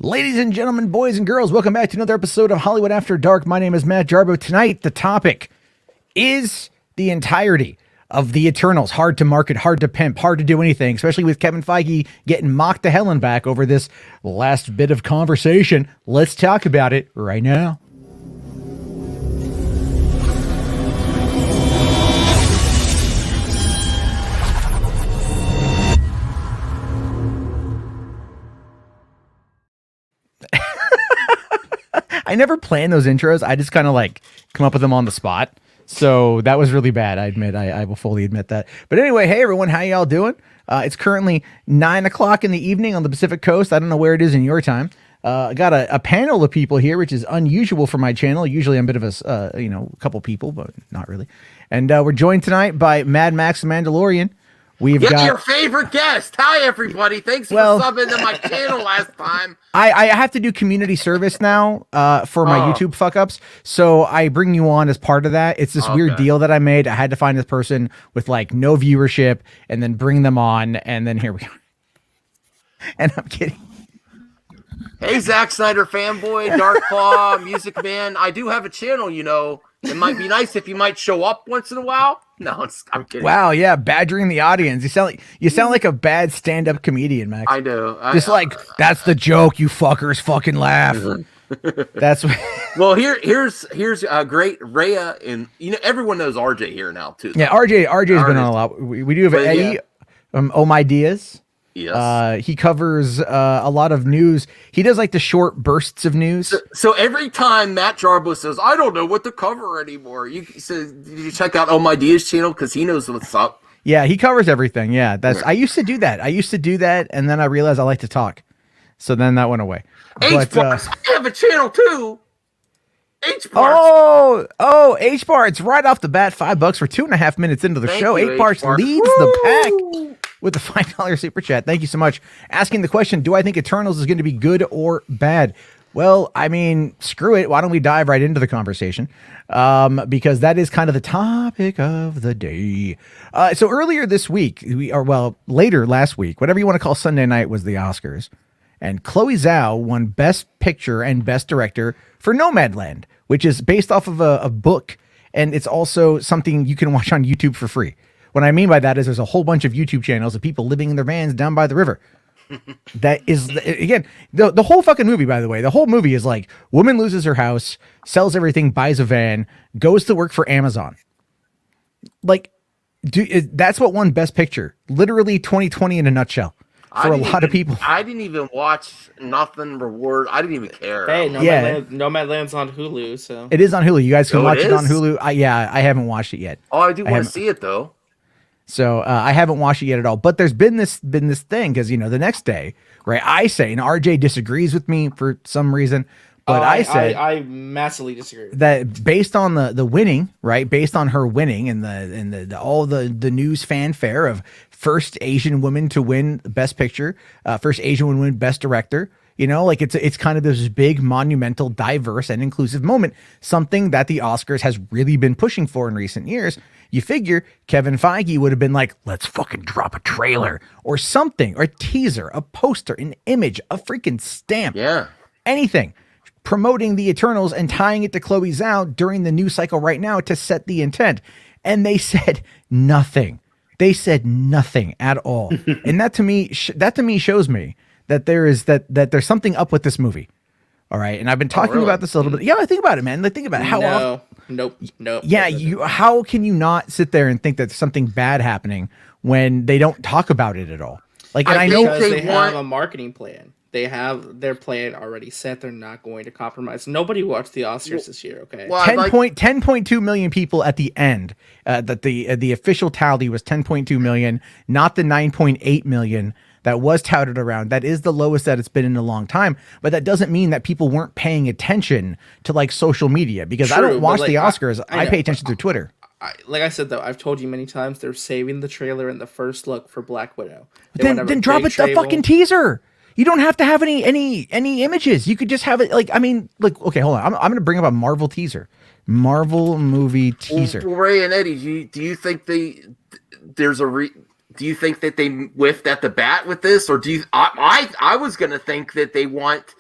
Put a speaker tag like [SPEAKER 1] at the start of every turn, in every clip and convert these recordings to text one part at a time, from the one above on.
[SPEAKER 1] Ladies and gentlemen, boys and girls, welcome back to another episode of Hollywood After Dark. My name is Matt Jarbo. Tonight, the topic is the entirety of the Eternals. Hard to market, hard to pimp, hard to do anything, especially with Kevin Feige getting mocked to hell and back over this last bit of conversation. Let's talk about it right now. I never plan those intros. I just kind of like come up with them on the spot. So that was really bad. I admit, I will fully admit that. But anyway, hey everyone, how y'all doing? It's currently 9 o'clock in the evening on the Pacific Coast. I don't know where it is in your time. I got a panel of people here, which is unusual for my channel. Usually I'm a bit of a couple people, but not really. And we're joined tonight by Mad Max the Mandalorian. We've got
[SPEAKER 2] your favorite guest. Hi, everybody. Thanks for subbing to my channel last time.
[SPEAKER 1] I have to do community service now for my YouTube fuck-ups, so I bring you on as part of that. It's this weird deal that I made. I had to find this person with, like, no viewership and then bring them on, and then here we are. And I'm kidding.
[SPEAKER 2] Hey, Zack Snyder fanboy, Dark Claw, Music Man. I do have a channel, you know. It might be nice if you might show up once in a while. No, I'm kidding.
[SPEAKER 1] Wow, yeah, badgering the audience. You sound like a bad stand-up comedian, Max.
[SPEAKER 2] I do.
[SPEAKER 1] That's the joke, you fuckers. Fucking laugh. That's what.
[SPEAKER 2] Well, here's a great Rhea, and everyone knows RJ here now too.
[SPEAKER 1] Yeah, RJ's been on a lot. We do have Eddie, Oh My Diaz.
[SPEAKER 2] Yes.
[SPEAKER 1] He covers a lot of news. He does like the short bursts of news.
[SPEAKER 2] So every time Matt Jarbo says, I don't know what to cover anymore, did you check out Oh My Diaz channel? Because he knows what's up.
[SPEAKER 1] Yeah, he covers everything. Yeah, I used to do that. And then I realized I like to talk. So then that went away.
[SPEAKER 2] H-Bars, I have a channel too. H-Bars.
[SPEAKER 1] Oh, H-Bar. It's right off the bat, $5 for 2.5 minutes into the show. H-Bars leads the pack with a $5 super chat. Thank you so much. Asking the question, do I think Eternals is going to be good or bad? Well, I mean, screw it. Why don't we dive right into the conversation? Because that is kind of the topic of the day. So earlier this week, later last week, whatever you want to call Sunday night, was the Oscars. And Chloe Zhao won Best Picture and Best Director for Nomadland, which is based off of a book. And it's also something you can watch on YouTube for free. What I mean by that is there's a whole bunch of YouTube channels of people living in their vans down by the river. That is, again, the whole fucking movie, by the way, the whole movie is like, woman loses her house, sells everything, buys a van, goes to work for Amazon. Like, that's what won Best Picture. Literally 2020 in a nutshell. For a lot of people.
[SPEAKER 2] I didn't even watch Nothing Reward. I didn't even care.
[SPEAKER 3] Hey, Nomadland's on Hulu, so.
[SPEAKER 1] It is on Hulu. You guys can watch it on Hulu. I haven't watched it yet.
[SPEAKER 2] Oh, I do want to see it, though.
[SPEAKER 1] So I haven't watched it yet at all. But there's been this thing, because, the next day, right, I say, and RJ disagrees with me for some reason, but
[SPEAKER 3] I massively disagree
[SPEAKER 1] that based on the winning, right, based on her winning and the all the news fanfare of first Asian woman to win Best Picture, first Asian woman to win Best Director, it's kind of this big, monumental, diverse, and inclusive moment, something that the Oscars has really been pushing for in recent years. You figure Kevin Feige would have been like, let's fucking drop a trailer or something, or a teaser, a poster, an image, a freaking stamp, anything, promoting the Eternals and tying it to Chloe Zhao during the news cycle right now to set the intent. And they said nothing. They said nothing at all. And that to me shows me that there's something up with this movie. All right. And I've been talking about this a little bit. Yeah, think about it, man. Like, think about it.
[SPEAKER 3] Nope.
[SPEAKER 1] Yeah, how can you not sit there and think that there's something bad happening when they don't talk about it at all? Like, and I know
[SPEAKER 3] they have a marketing plan. They have their plan already set. They're not going to compromise. Nobody watched the Oscars this year, okay?
[SPEAKER 1] Well, 10.2 million people at the end. That the official tally was 10.2 million, not the 9.8 million that was touted around. That is the lowest that it's been in a long time. But that doesn't mean that people weren't paying attention to like social media, because I don't watch the Oscars. I pay attention through Twitter.
[SPEAKER 3] Like I said, though, I've told you many times, they're saving the trailer and the first look for Black Widow.
[SPEAKER 1] Then drop it the fucking teaser. You don't have to have any images. You could just have it okay, hold on. I'm going to bring up a Marvel teaser. Marvel movie teaser.
[SPEAKER 2] Well, Ray and Eddie, do you think do you think that they whiffed at the bat with this, or do you? I was going to think that they want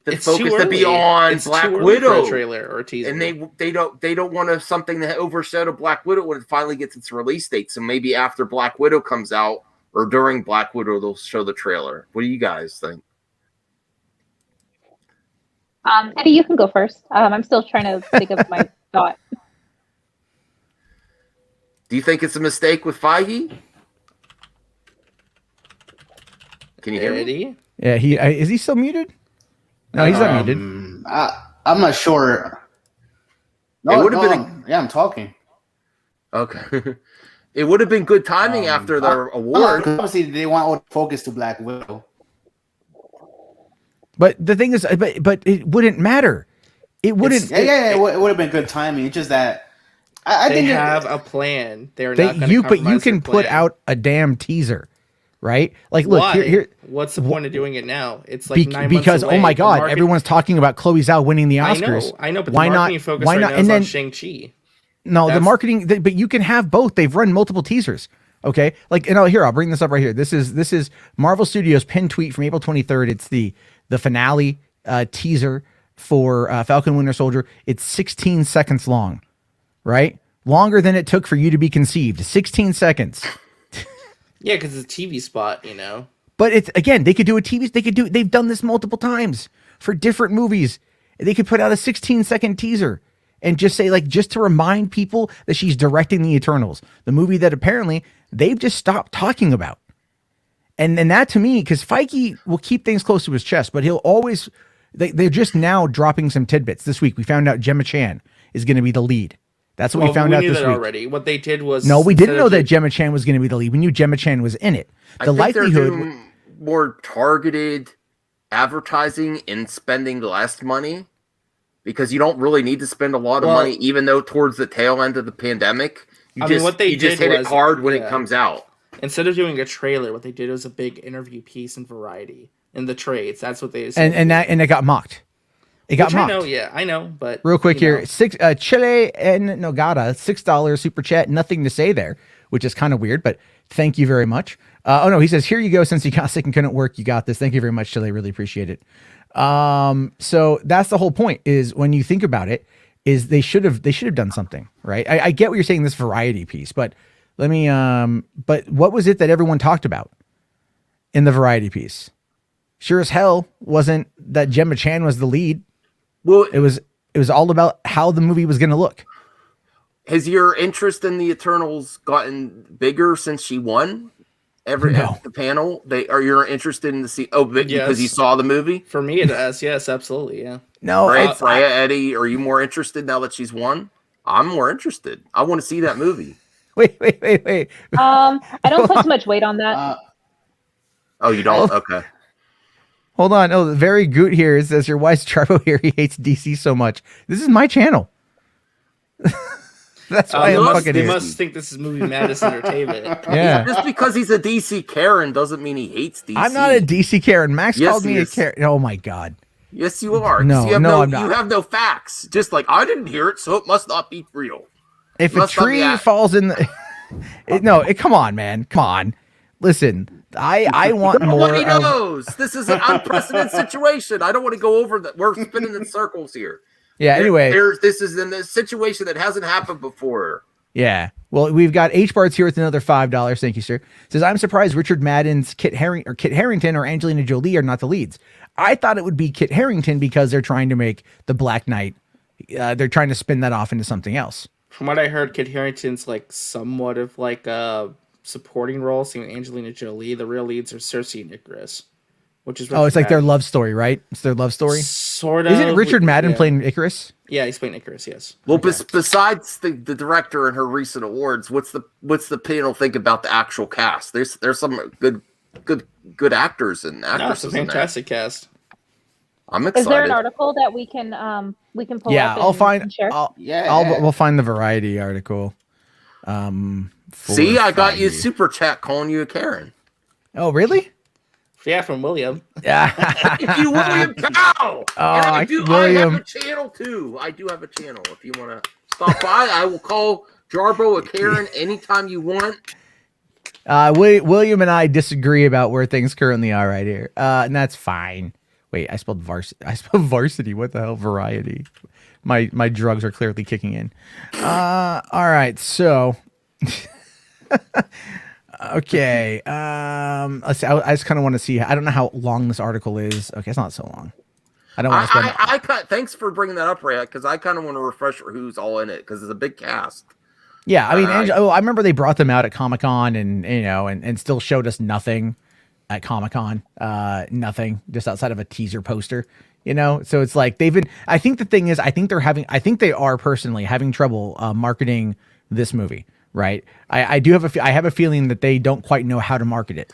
[SPEAKER 2] the
[SPEAKER 3] It's too
[SPEAKER 2] focus to be
[SPEAKER 3] early.
[SPEAKER 2] on
[SPEAKER 3] It's
[SPEAKER 2] Black
[SPEAKER 3] too early for a
[SPEAKER 2] Widow.
[SPEAKER 3] trailer or a teaser.
[SPEAKER 2] And they don't want something to overshadow Black Widow when it finally gets its release date. So maybe after Black Widow comes out or during Black Widow, they'll show the trailer. What do you guys think?
[SPEAKER 4] Eddie, you can go first. I'm still trying to think of my thought.
[SPEAKER 2] Do you think it's a mistake with Feige? Can you hear me?
[SPEAKER 3] Eddie?
[SPEAKER 1] Yeah, is he still muted? No, he's not muted.
[SPEAKER 5] I'm not sure.
[SPEAKER 2] It would have been
[SPEAKER 5] yeah, I'm talking.
[SPEAKER 2] Okay. It would have been good timing after the award.
[SPEAKER 5] Obviously, they want all the focus to Black Widow.
[SPEAKER 1] But the thing is, but it wouldn't matter. It wouldn't.
[SPEAKER 5] It would have been good timing. It's just that I
[SPEAKER 3] They
[SPEAKER 5] think
[SPEAKER 3] have a plan. They're not going to
[SPEAKER 1] but you
[SPEAKER 3] compromise
[SPEAKER 1] can
[SPEAKER 3] their
[SPEAKER 1] put
[SPEAKER 3] plan.
[SPEAKER 1] out a damn teaser, right? Like, look
[SPEAKER 3] Why?
[SPEAKER 1] here.
[SPEAKER 3] What's the point of doing it now? It's like 9 months
[SPEAKER 1] Because
[SPEAKER 3] away.
[SPEAKER 1] oh my
[SPEAKER 3] The
[SPEAKER 1] god,
[SPEAKER 3] market-
[SPEAKER 1] everyone's talking about Chloe Zhao winning the Oscars.
[SPEAKER 3] I know, but
[SPEAKER 1] why
[SPEAKER 3] the
[SPEAKER 1] not?
[SPEAKER 3] marketing focus
[SPEAKER 1] Why
[SPEAKER 3] right
[SPEAKER 1] not?
[SPEAKER 3] now
[SPEAKER 1] And
[SPEAKER 3] is
[SPEAKER 1] then
[SPEAKER 3] on Shang-Chi.
[SPEAKER 1] no, the
[SPEAKER 3] That's-
[SPEAKER 1] marketing. But you can have both. They've run multiple teasers. Okay, like I'll bring this up right here. This is Marvel Studios pinned tweet from April 23rd. It's the finale teaser for Falcon Winter Soldier. It's 16 seconds long, right? Longer than it took for you to be conceived. 16 seconds.
[SPEAKER 3] Yeah, because it's a TV spot, you know.
[SPEAKER 1] But it's again, they could do a TV. They've done this multiple times for different movies. They could put out a 16-second teaser and just say, like, just to remind people that she's directing the Eternals, the movie that apparently they've just stopped talking about. And that to me, because Feige will keep things close to his chest, but he'll always. They're just now dropping some tidbits. This week we found out Gemma Chan is going to be the lead. That's what we found out
[SPEAKER 3] knew
[SPEAKER 1] this
[SPEAKER 3] that
[SPEAKER 1] week.
[SPEAKER 3] already. What they did was
[SPEAKER 1] No, we didn't
[SPEAKER 3] instead
[SPEAKER 1] know
[SPEAKER 3] of
[SPEAKER 1] that
[SPEAKER 3] doing-
[SPEAKER 1] Gemma Chan was going to be the lead. We knew Gemma Chan was in it.
[SPEAKER 2] I
[SPEAKER 1] The
[SPEAKER 2] think they're
[SPEAKER 1] likelihood.
[SPEAKER 2] doing more targeted advertising and spending less money because you don't really need to spend a lot of money, even though towards the tail end of the pandemic, you just hit it hard when it comes out.
[SPEAKER 3] Instead of doing a trailer, what they did was a big interview piece in Variety in the trades. That's what they
[SPEAKER 1] And it got mocked. It got mocked.
[SPEAKER 3] I know, but
[SPEAKER 1] Real quick
[SPEAKER 3] you
[SPEAKER 1] here,
[SPEAKER 3] know.
[SPEAKER 1] Chile and Nogada, $6 super chat. Nothing to say there, which is kind of weird, but thank you very much. Oh no, he says, here you go. Since you got sick and couldn't work, you got this. Thank you very much, Chile. Really appreciate it. So that's the whole point. Is when you think about it, is they should have done something, right? I get what you're saying, this Variety piece, but let me. But what was it that everyone talked about in the Variety piece? Sure as hell wasn't that Gemma Chan was the lead.
[SPEAKER 2] Well,
[SPEAKER 1] it was all about how the movie was going to look.
[SPEAKER 2] Has your interest in the Eternals gotten bigger since she won? At the panel, you're interested in the because you saw the movie.
[SPEAKER 3] For me, it has. Yes, absolutely. Yeah.
[SPEAKER 1] No,
[SPEAKER 2] Freya, Eddie, are you more interested now that she's won? I'm more interested. I want to see that movie.
[SPEAKER 1] Wait.
[SPEAKER 4] I don't put too much weight on that.
[SPEAKER 2] Oh, you don't? Okay.
[SPEAKER 1] Hold on. Oh, very good here. It says, your wife's Charbo here. He hates DC so much. This is my channel. That's why I'm fucking
[SPEAKER 3] They
[SPEAKER 1] here.
[SPEAKER 3] must think this is Movie Madness Entertainment.
[SPEAKER 1] Yeah.
[SPEAKER 2] Just because he's a DC Karen doesn't mean he hates DC.
[SPEAKER 1] I'm not a DC Karen. Max called me a Karen. Oh my God.
[SPEAKER 2] Yes, you are.
[SPEAKER 1] No,
[SPEAKER 2] I'm
[SPEAKER 1] not.
[SPEAKER 2] You have no facts. Just like, I didn't hear it, so it must not be real.
[SPEAKER 1] If a tree falls in the... come on, man. Come on. Listen, I want more.
[SPEAKER 2] Nobody knows. This is an unprecedented situation. I don't want to go over that. We're spinning in circles here.
[SPEAKER 1] Yeah, anyway.
[SPEAKER 2] This is in a situation that hasn't happened before.
[SPEAKER 1] Yeah. Well, we've got H Bart's here with another $5. Thank you, sir. Says, I'm surprised Richard Madden's Kit Harington or Angelina Jolie are not the leads. I thought it would be Kit Harington because they're trying to make the Black Knight. They're trying to spin that off into something else.
[SPEAKER 3] From what I heard, Kit Harington's like somewhat of like a supporting role. Seeing Angelina Jolie, the real leads are Cersei and Icarus, which is
[SPEAKER 1] it's like their love story, right? It's their love story.
[SPEAKER 3] Sort of.
[SPEAKER 1] Isn't Richard Madden playing Icarus?
[SPEAKER 3] Yeah, he's playing Icarus. Yes.
[SPEAKER 2] Well, besides the director and her recent awards, what's the panel think about the actual cast? There's some good actors and actresses.
[SPEAKER 3] No, it's a fantastic cast.
[SPEAKER 2] I'm excited.
[SPEAKER 4] Is there an article that we can pull
[SPEAKER 1] Yeah,
[SPEAKER 4] up?
[SPEAKER 1] I'll find.
[SPEAKER 4] Share?
[SPEAKER 1] We'll find the Variety article.
[SPEAKER 2] See, I got you super chat calling you a Karen.
[SPEAKER 1] Oh, really?
[SPEAKER 3] Yeah, from William.
[SPEAKER 1] Yeah.
[SPEAKER 2] Thank you, William Cow. I
[SPEAKER 1] William.
[SPEAKER 2] have a channel too. I do have a channel. If you want to stop by, I will call Jarbo a Karen anytime you want.
[SPEAKER 1] William and I disagree about where things currently are right here. And that's fine. Wait, I spelled varsity. I spelled varsity. What the hell? Variety. My drugs are clearly kicking in. All right, so okay. Let's see. I just kind of want to see. I don't know how long this article is. Okay, it's not so long. I don't want to spend.
[SPEAKER 2] Thanks for bringing that up, Ray, because I kind of want to refresh who's all in it because it's a big cast.
[SPEAKER 1] Yeah, I mean, I remember they brought them out at Comic-Con and still showed us nothing at Comic-Con. Nothing, just outside of a teaser poster. So it's like I think the thing is, I think they are personally having trouble marketing this movie, right? I have a feeling that they don't quite know how to market it.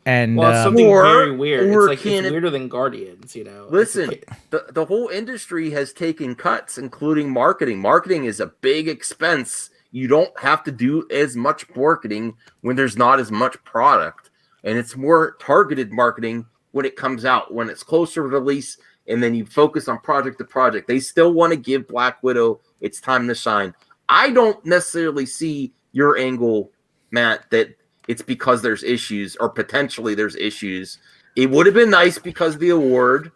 [SPEAKER 1] And
[SPEAKER 3] it's something very weird. It's weirder than Guardians,
[SPEAKER 2] Listen, the whole industry has taken cuts, including marketing. Marketing is a big expense. You don't have to do as much marketing when there's not as much product. And it's more targeted marketing when it comes out, when it's closer to release, and then you focus on project to project. They still want to give Black Widow its time to shine. I don't necessarily see your angle, Matt, that it's because there's issues or potentially there's issues. It would have been nice because of the award,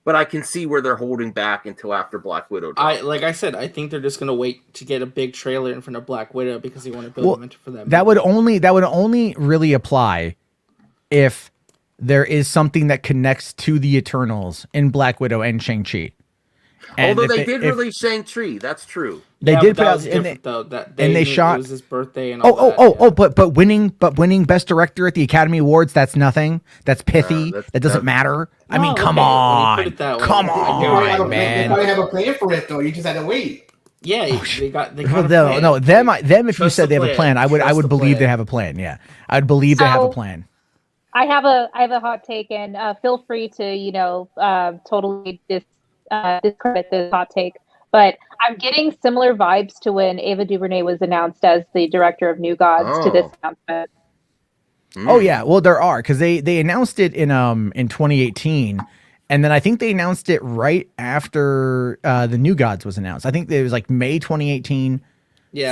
[SPEAKER 2] but I can see where they're holding back until after Black Widow.
[SPEAKER 3] Like I said, I think they're just gonna wait to get a big trailer in front of Black Widow because they want to build momentum for them.
[SPEAKER 1] That would only really apply if there is something that connects to the Eternals in Black Widow and Shang-Chi.
[SPEAKER 2] Although they did release Shang-Chi, that's true.
[SPEAKER 1] They did put out, and they shot. It
[SPEAKER 3] was his birthday and all
[SPEAKER 1] that. But winning Best Director at the Academy Awards, that's nothing. That's pithy. That doesn't matter. I mean, come on, man.
[SPEAKER 5] They probably have a plan for it though. You just had to wait.
[SPEAKER 3] Yeah, they got
[SPEAKER 1] them. If you said they have a plan, I would believe they have a plan. Yeah, I'd believe they have a plan.
[SPEAKER 4] I have a hot take, and feel free to totally discredit this hot take. But I'm getting similar vibes to when Ava DuVernay was announced as the director of New Gods to this announcement.
[SPEAKER 1] Oh yeah, well there are, because they announced it in 2018, and then I think they announced it right after the New Gods was announced. I think it was like May 2018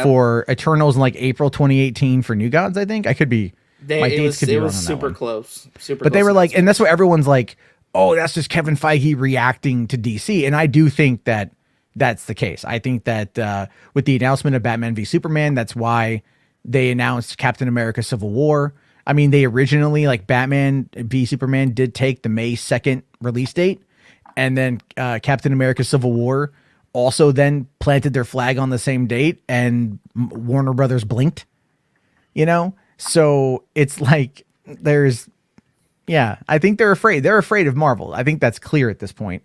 [SPEAKER 1] for Eternals and like April 2018 for New Gods. I think I could be. My dates could be wrong on that
[SPEAKER 3] super
[SPEAKER 1] one.
[SPEAKER 3] close.
[SPEAKER 1] But they were like, and that's what everyone's like, oh, that's just Kevin Feige reacting to DC. And I do think that that's the case. I think that with the announcement of Batman v Superman, that's why they announced Captain America Civil War. I mean, they originally, like Batman v Superman did take the May 2nd release date. And then Captain America Civil War also then planted their flag on the same date, and Warner Brothers blinked, So it's like I think they're afraid. They're afraid of Marvel. I think that's clear at this point.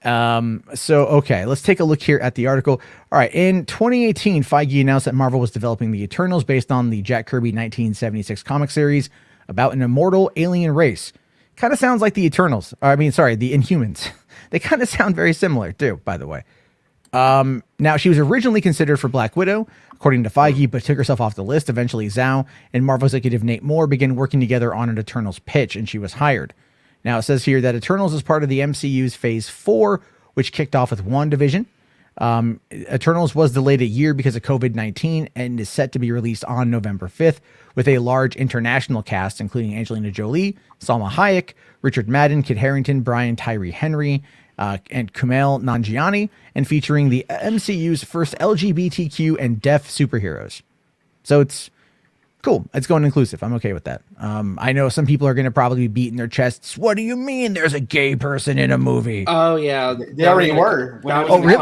[SPEAKER 1] Okay, let's take a look here at the article. All right, in 2018, Feige announced that Marvel was developing the Eternals based on the Jack Kirby 1976 comic series about an immortal alien race. Kind of sounds like the Eternals. The Inhumans. They kind of sound very similar too, by the way. Now, she was originally considered for Black Widow, according to Feige, but took herself off the list. Eventually, Zhao and Marvel executive Nate Moore began working together on an Eternals pitch, and she was hired. Now, it says here that Eternals is part of the MCU's Phase 4, which kicked off with WandaVision. Eternals was delayed a year because of COVID-19 and is set to be released on November 5th with a large international cast, including Angelina Jolie, Salma Hayek, Richard Madden, Kit Harington, Brian Tyree Henry, and Kumail Nanjiani, and featuring the MCU's first LGBTQ and deaf superheroes. So it's cool. It's going inclusive. I'm okay with that. I know some people are going to probably be beating their chests. What do you mean there's a gay person in a movie?
[SPEAKER 3] Oh, yeah.
[SPEAKER 5] They already were.
[SPEAKER 1] Really?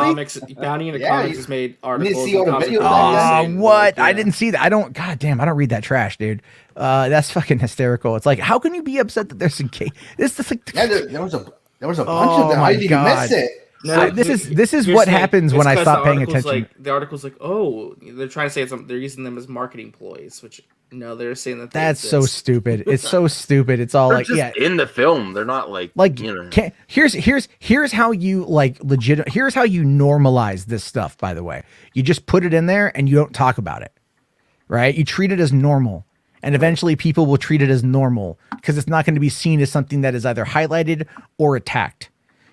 [SPEAKER 3] Bounty in the comics has made articles.
[SPEAKER 1] What? I didn't see that. I don't read that trash, dude. That's fucking hysterical. It's like, how can you be upset that there's a gay? There
[SPEAKER 5] was a bunch of them. I didn't even miss it.
[SPEAKER 1] No, this is what happens when I stop paying attention.
[SPEAKER 3] The article's like, oh, they're trying to say they're using them as marketing ploys, which no, they're saying that
[SPEAKER 1] that's so stupid. It's so stupid. It's all
[SPEAKER 2] they're just in the film. They're not
[SPEAKER 1] here's how you here's how you normalize this stuff. By the way, you just put it in there and you don't talk about it, right? You treat it as normal. And eventually people will treat it as normal because it's not going to be seen as something that is either highlighted or attacked.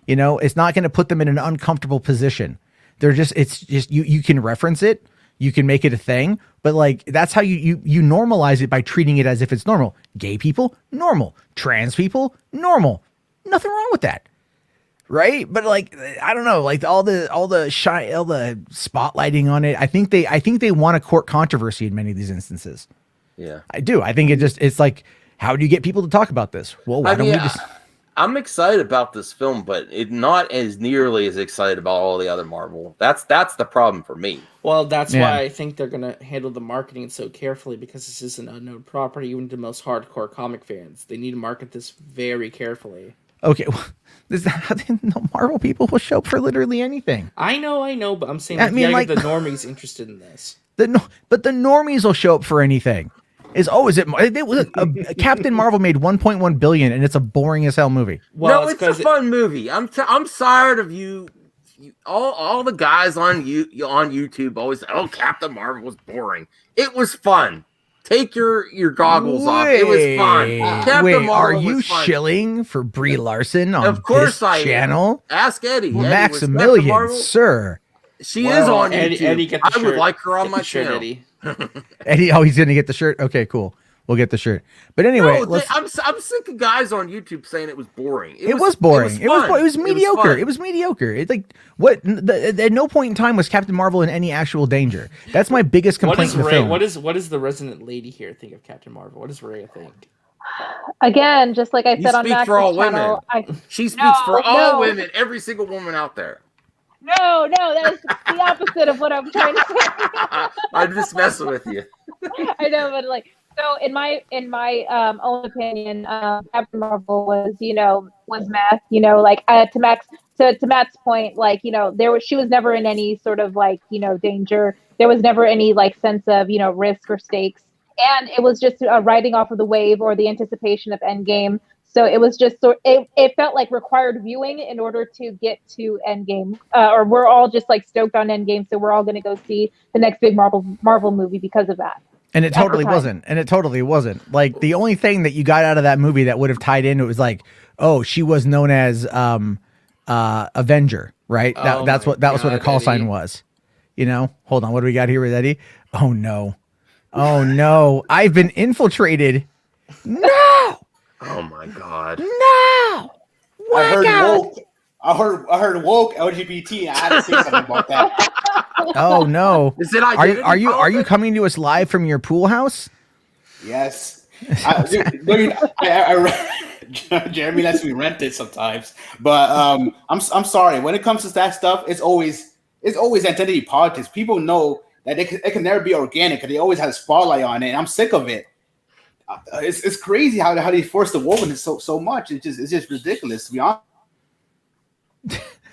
[SPEAKER 1] It's not going to put them in an uncomfortable position. It's just you can reference it. You can make it a thing, but that's how you normalize it by treating it as if it's normal. Gay people, normal. Trans people, normal. Nothing wrong with that. right? But like, I don't know, like all the spotlighting on it. I think they want to court controversy in many of these instances.
[SPEAKER 2] Yeah,
[SPEAKER 1] I do. I think it's like, how do you get people to talk about this? Well, why don't we just?
[SPEAKER 2] I'm excited about this film, but not as nearly as excited about all the other Marvel. That's the problem for me.
[SPEAKER 3] Well, that's why I think they're going to handle the marketing so carefully, because this is an unknown property, even to most hardcore comic fans. They need to market this very carefully.
[SPEAKER 1] Okay, well, no Marvel people will show up for literally anything.
[SPEAKER 3] I know, but I'm saying
[SPEAKER 1] I mean, like
[SPEAKER 3] the normies interested in this.
[SPEAKER 1] But the normies will show up for anything. Captain Marvel made 1.1 billion, and it's a boring as hell movie.
[SPEAKER 2] Well, no, it's a fun movie. I'm tired of you all the guys on YouTube always say, "Oh, Captain Marvel was boring." It was fun. Take your goggles off. It was fun.
[SPEAKER 1] Captain Marvel are you shilling for Brie Larson on
[SPEAKER 2] of course
[SPEAKER 1] this channel?
[SPEAKER 2] Ask Eddie.
[SPEAKER 1] Maximilian, sir.
[SPEAKER 2] She is on YouTube. Eddie, I would like her on my channel.
[SPEAKER 1] Eddie, he's gonna get the shirt. Okay, cool. We'll get the shirt. But anyway,
[SPEAKER 2] I'm sick of guys on YouTube saying it was boring.
[SPEAKER 1] It was boring. It was mediocre. It was mediocre. It's like at no point in time was Captain Marvel in any actual danger. That's my biggest complaint in the film.
[SPEAKER 3] What does the resident lady here think of Captain Marvel? What does Rhea think?
[SPEAKER 4] Again, just like I said on Max's channel,
[SPEAKER 2] she speaks for all women, every single woman out there.
[SPEAKER 4] No, that is the opposite of what I'm trying to say.
[SPEAKER 2] I'm just messing with you.
[SPEAKER 4] I know, but like, so in my own opinion, Captain Marvel was meth. Like to Matt's point, like she was never in any sort of like danger. There was never any like sense of risk or stakes, and it was just riding off of the wave or the anticipation of Endgame. So it was just it felt like required viewing in order to get to Endgame, or we're all just like stoked on Endgame, so we're all going to go see the next big Marvel movie because of that.
[SPEAKER 1] And it totally wasn't. Like the only thing that you got out of that movie that would have tied in, it was like, oh, she was known as Avenger, right? That was what her call sign was. Hold on, what do we got here with Eddie? Oh no, I've been infiltrated. No.
[SPEAKER 2] Oh my God!
[SPEAKER 1] No,
[SPEAKER 5] I heard woke LGBT. I had to say something about that.
[SPEAKER 1] Oh no!
[SPEAKER 2] Is it
[SPEAKER 1] are you coming to us live from your pool house?
[SPEAKER 5] Yes. Jeremy lets me rent it sometimes, but I'm sorry. When it comes to that stuff, it's always identity politics. People know that it can never be organic because they always have a spotlight on it, and I'm sick of it. It's crazy how they force the woman so much. It's just ridiculous, to be honest.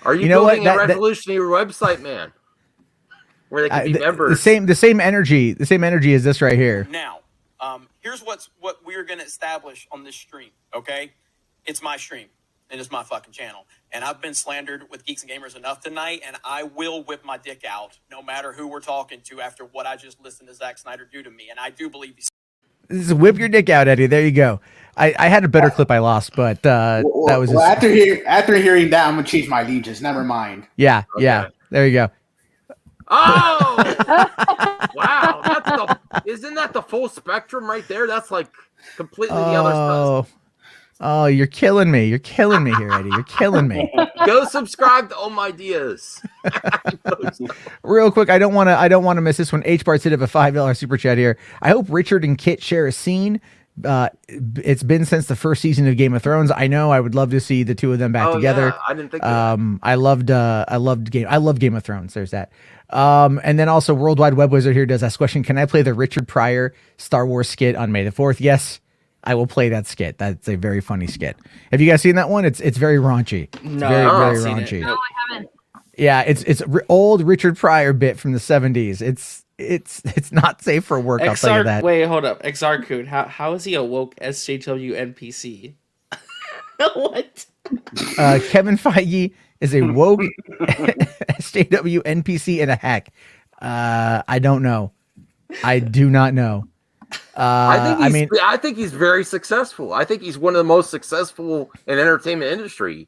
[SPEAKER 2] Are you building a revolutionary website, man? Where they can be members.
[SPEAKER 1] The same energy as this right here.
[SPEAKER 6] Now, here's what we're gonna establish on this stream. Okay, it's my stream and it's my fucking channel, and I've been slandered with Geeks and Gamers enough tonight, and I will whip my dick out no matter who we're talking to after what I just listened to Zack Snyder do to me, and I do believe he's.
[SPEAKER 1] This is whip your dick out, Eddie. There you go. I had a better clip I lost, but that was
[SPEAKER 5] after hearing that, I'm gonna change my allegiance. Never mind.
[SPEAKER 1] Yeah, okay. Yeah. There you go.
[SPEAKER 2] Oh, wow! Isn't that the full spectrum right there? That's like completely the other stuff.
[SPEAKER 1] Oh, you're killing me. You're killing me here, Eddie. You're killing me.
[SPEAKER 2] Go subscribe to Oh My Diaz.
[SPEAKER 1] Real quick, I don't want to miss this one. H-Bart did have a $5 super chat here. I hope Richard and Kit share a scene. It's been since the first season of Game of Thrones. I know. I would love to see the two of them back together.
[SPEAKER 2] Yeah. I didn't think of that.
[SPEAKER 1] I love Game of Thrones. There's that. And then also Worldwide Web Wizard here does ask question. Can I play the Richard Pryor Star Wars skit on May the 4th? Yes. I will play that skit. That's a very funny skit. Have you guys seen that one? It's very raunchy. It's very raunchy.
[SPEAKER 4] No, I haven't.
[SPEAKER 1] Yeah, it's old Richard Pryor bit from the 70s. It's not safe for work. I'll tell you that.
[SPEAKER 3] Wait, hold up. Exarcoon, how is he a woke SJW NPC? What?
[SPEAKER 1] Kevin Feige is a woke SJW NPC and a hack. I don't know. I do not know.
[SPEAKER 2] I think he's very successful. I think he's one of the most successful in the entertainment industry.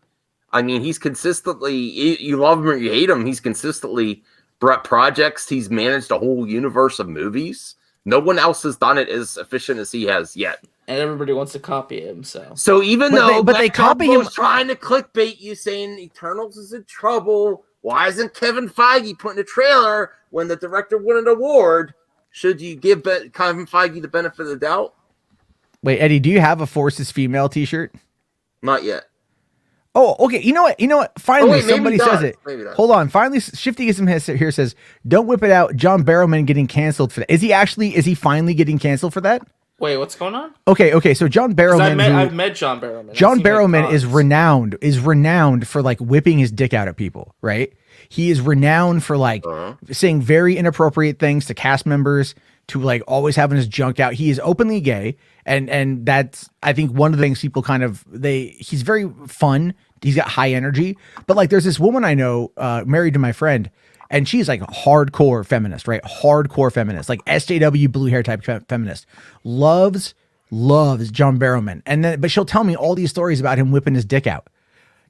[SPEAKER 2] I mean, he's consistently, you love him or you hate him, he's consistently brought projects. He's managed a whole universe of movies. No one else has done it as efficient as he has yet.
[SPEAKER 3] and everybody wants to copy him.
[SPEAKER 2] So even though
[SPEAKER 1] they copy him,
[SPEAKER 2] trying to clickbait you, saying Eternals is in trouble. Why isn't Kevin Feige putting a trailer when the director won an award? Should you give Kevin Feige the benefit of the doubt?
[SPEAKER 1] Wait, Eddie, do you have a Forces Female T-shirt?
[SPEAKER 2] Not yet.
[SPEAKER 1] Oh, okay. You know what? Finally, somebody says it. Hold on. Finally, Shiftyism here says, "Don't whip it out." John Barrowman getting canceled for that. Is he finally getting canceled for that?
[SPEAKER 3] Wait, what's going on?
[SPEAKER 1] Okay. So John Barrowman,
[SPEAKER 3] I've met John Barrowman.
[SPEAKER 1] John Barrowman is renowned for like whipping his dick out at people, right? He is renowned for like saying very inappropriate things to cast members, to like always having his junk out. He is openly gay, and that's, I think, one of the things people he's very fun. He's got high energy, but like there's this woman I know, married to my friend, and she's like a hardcore feminist, right? Hardcore feminist, like SJW blue hair type feminist. Loves John Barrowman. But she'll tell me all these stories about him whipping his dick out,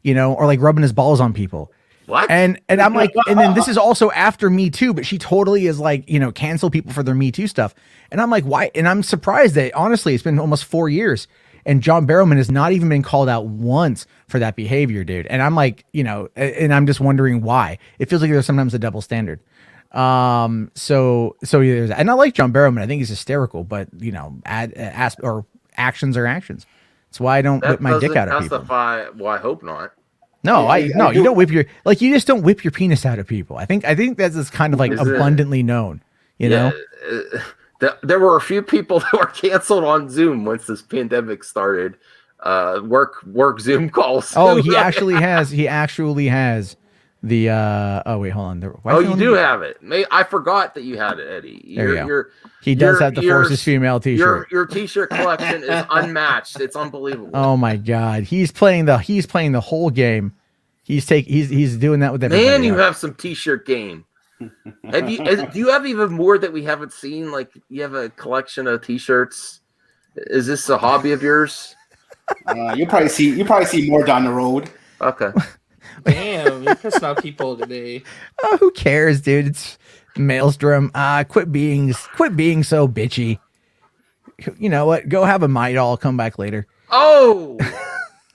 [SPEAKER 1] or like rubbing his balls on people.
[SPEAKER 2] What?
[SPEAKER 1] And I'm like, and then this is also after Me Too, but she totally is like, cancel people for their Me Too stuff. And I'm like, why? And I'm surprised that honestly, it's been almost 4 years and John Barrowman has not even been called out once for that behavior, dude. And I'm like, and I'm just wondering why. It feels like there's sometimes a double standard. So there's that. And I like John Barrowman. I think he's hysterical, but actions are actions. That's why I don't whip my dick out of people.
[SPEAKER 2] Well, I hope not.
[SPEAKER 1] No, you don't whip you just don't whip your penis out of people. I think that's kind of like abundantly known, know?
[SPEAKER 2] There were a few people that were canceled on Zoom once this pandemic started. Work Zoom calls.
[SPEAKER 1] Oh, he actually has the oh wait, hold on.
[SPEAKER 2] You do have it. I forgot that you had it, Eddie.
[SPEAKER 1] He does have the Forces Female T-shirt.
[SPEAKER 2] Your T-shirt collection is unmatched. It's unbelievable.
[SPEAKER 1] Oh my God, he's playing the whole game. He's doing that with everybody.
[SPEAKER 2] Man, you have some T-shirt game. Do you have even more that we haven't seen? Like you have a collection of T-shirts. Is this a hobby of yours?
[SPEAKER 5] You'll probably see more down the road.
[SPEAKER 2] Okay.
[SPEAKER 3] Damn, you're pissing off people today.
[SPEAKER 1] Oh, who cares, dude? It's Maelstrom. Quit being so bitchy. You know what? Go have a might all. Come back later.
[SPEAKER 2] Oh,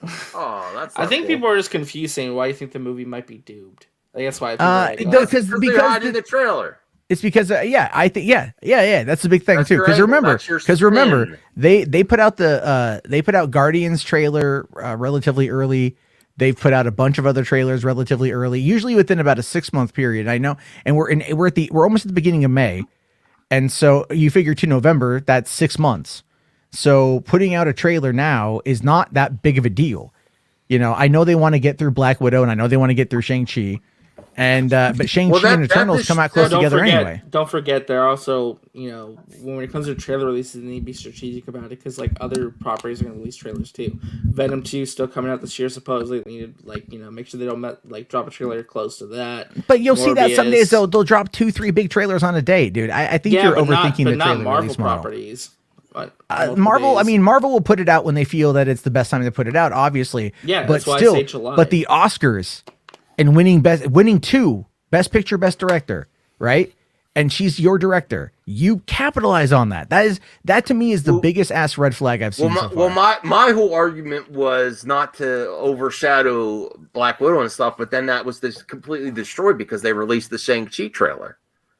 [SPEAKER 2] that's.
[SPEAKER 3] I think people are just confused saying why you think the movie might be doomed. Like, that's why.
[SPEAKER 2] Because they're hiding the trailer.
[SPEAKER 1] It's because I think that's a big thing too. Because remember, they put out Guardians trailer relatively early. They've put out a bunch of other trailers relatively early, usually within about a 6-month period. I know, and we're almost at the beginning of May, and so you figure to November, that's 6 months. So putting out a trailer now is not that big of a deal. I know they want to get through Black Widow, and I know they want to get through Shang-Chi. And but Shang-Chi and Eternals come out close together anyway.
[SPEAKER 3] Don't forget, they're also, when it comes to trailer releases, they need to be strategic about it because like other properties are going to release trailers too. Venom 2 still coming out this year supposedly. They need to make sure they don't drop a trailer close to that.
[SPEAKER 1] But you'll see that some days they'll drop 2-3 big trailers on a day, dude. I think you're overthinking the trailer
[SPEAKER 3] Marvel
[SPEAKER 1] release model.
[SPEAKER 3] Properties.
[SPEAKER 1] Marvel will put it out when they feel that it's the best time to put it out, obviously.
[SPEAKER 3] Yeah,
[SPEAKER 1] but
[SPEAKER 3] that's why
[SPEAKER 1] still,
[SPEAKER 3] I say July.
[SPEAKER 1] But the Oscars and winning 2 Best Picture, Best Director, right? And she's your director. You capitalize on that. That to me is the biggest ass red flag I've seen so far.
[SPEAKER 2] Well, my whole argument was not to overshadow Black Widow and stuff, but then that was completely destroyed because they released the Shang-Chi trailer.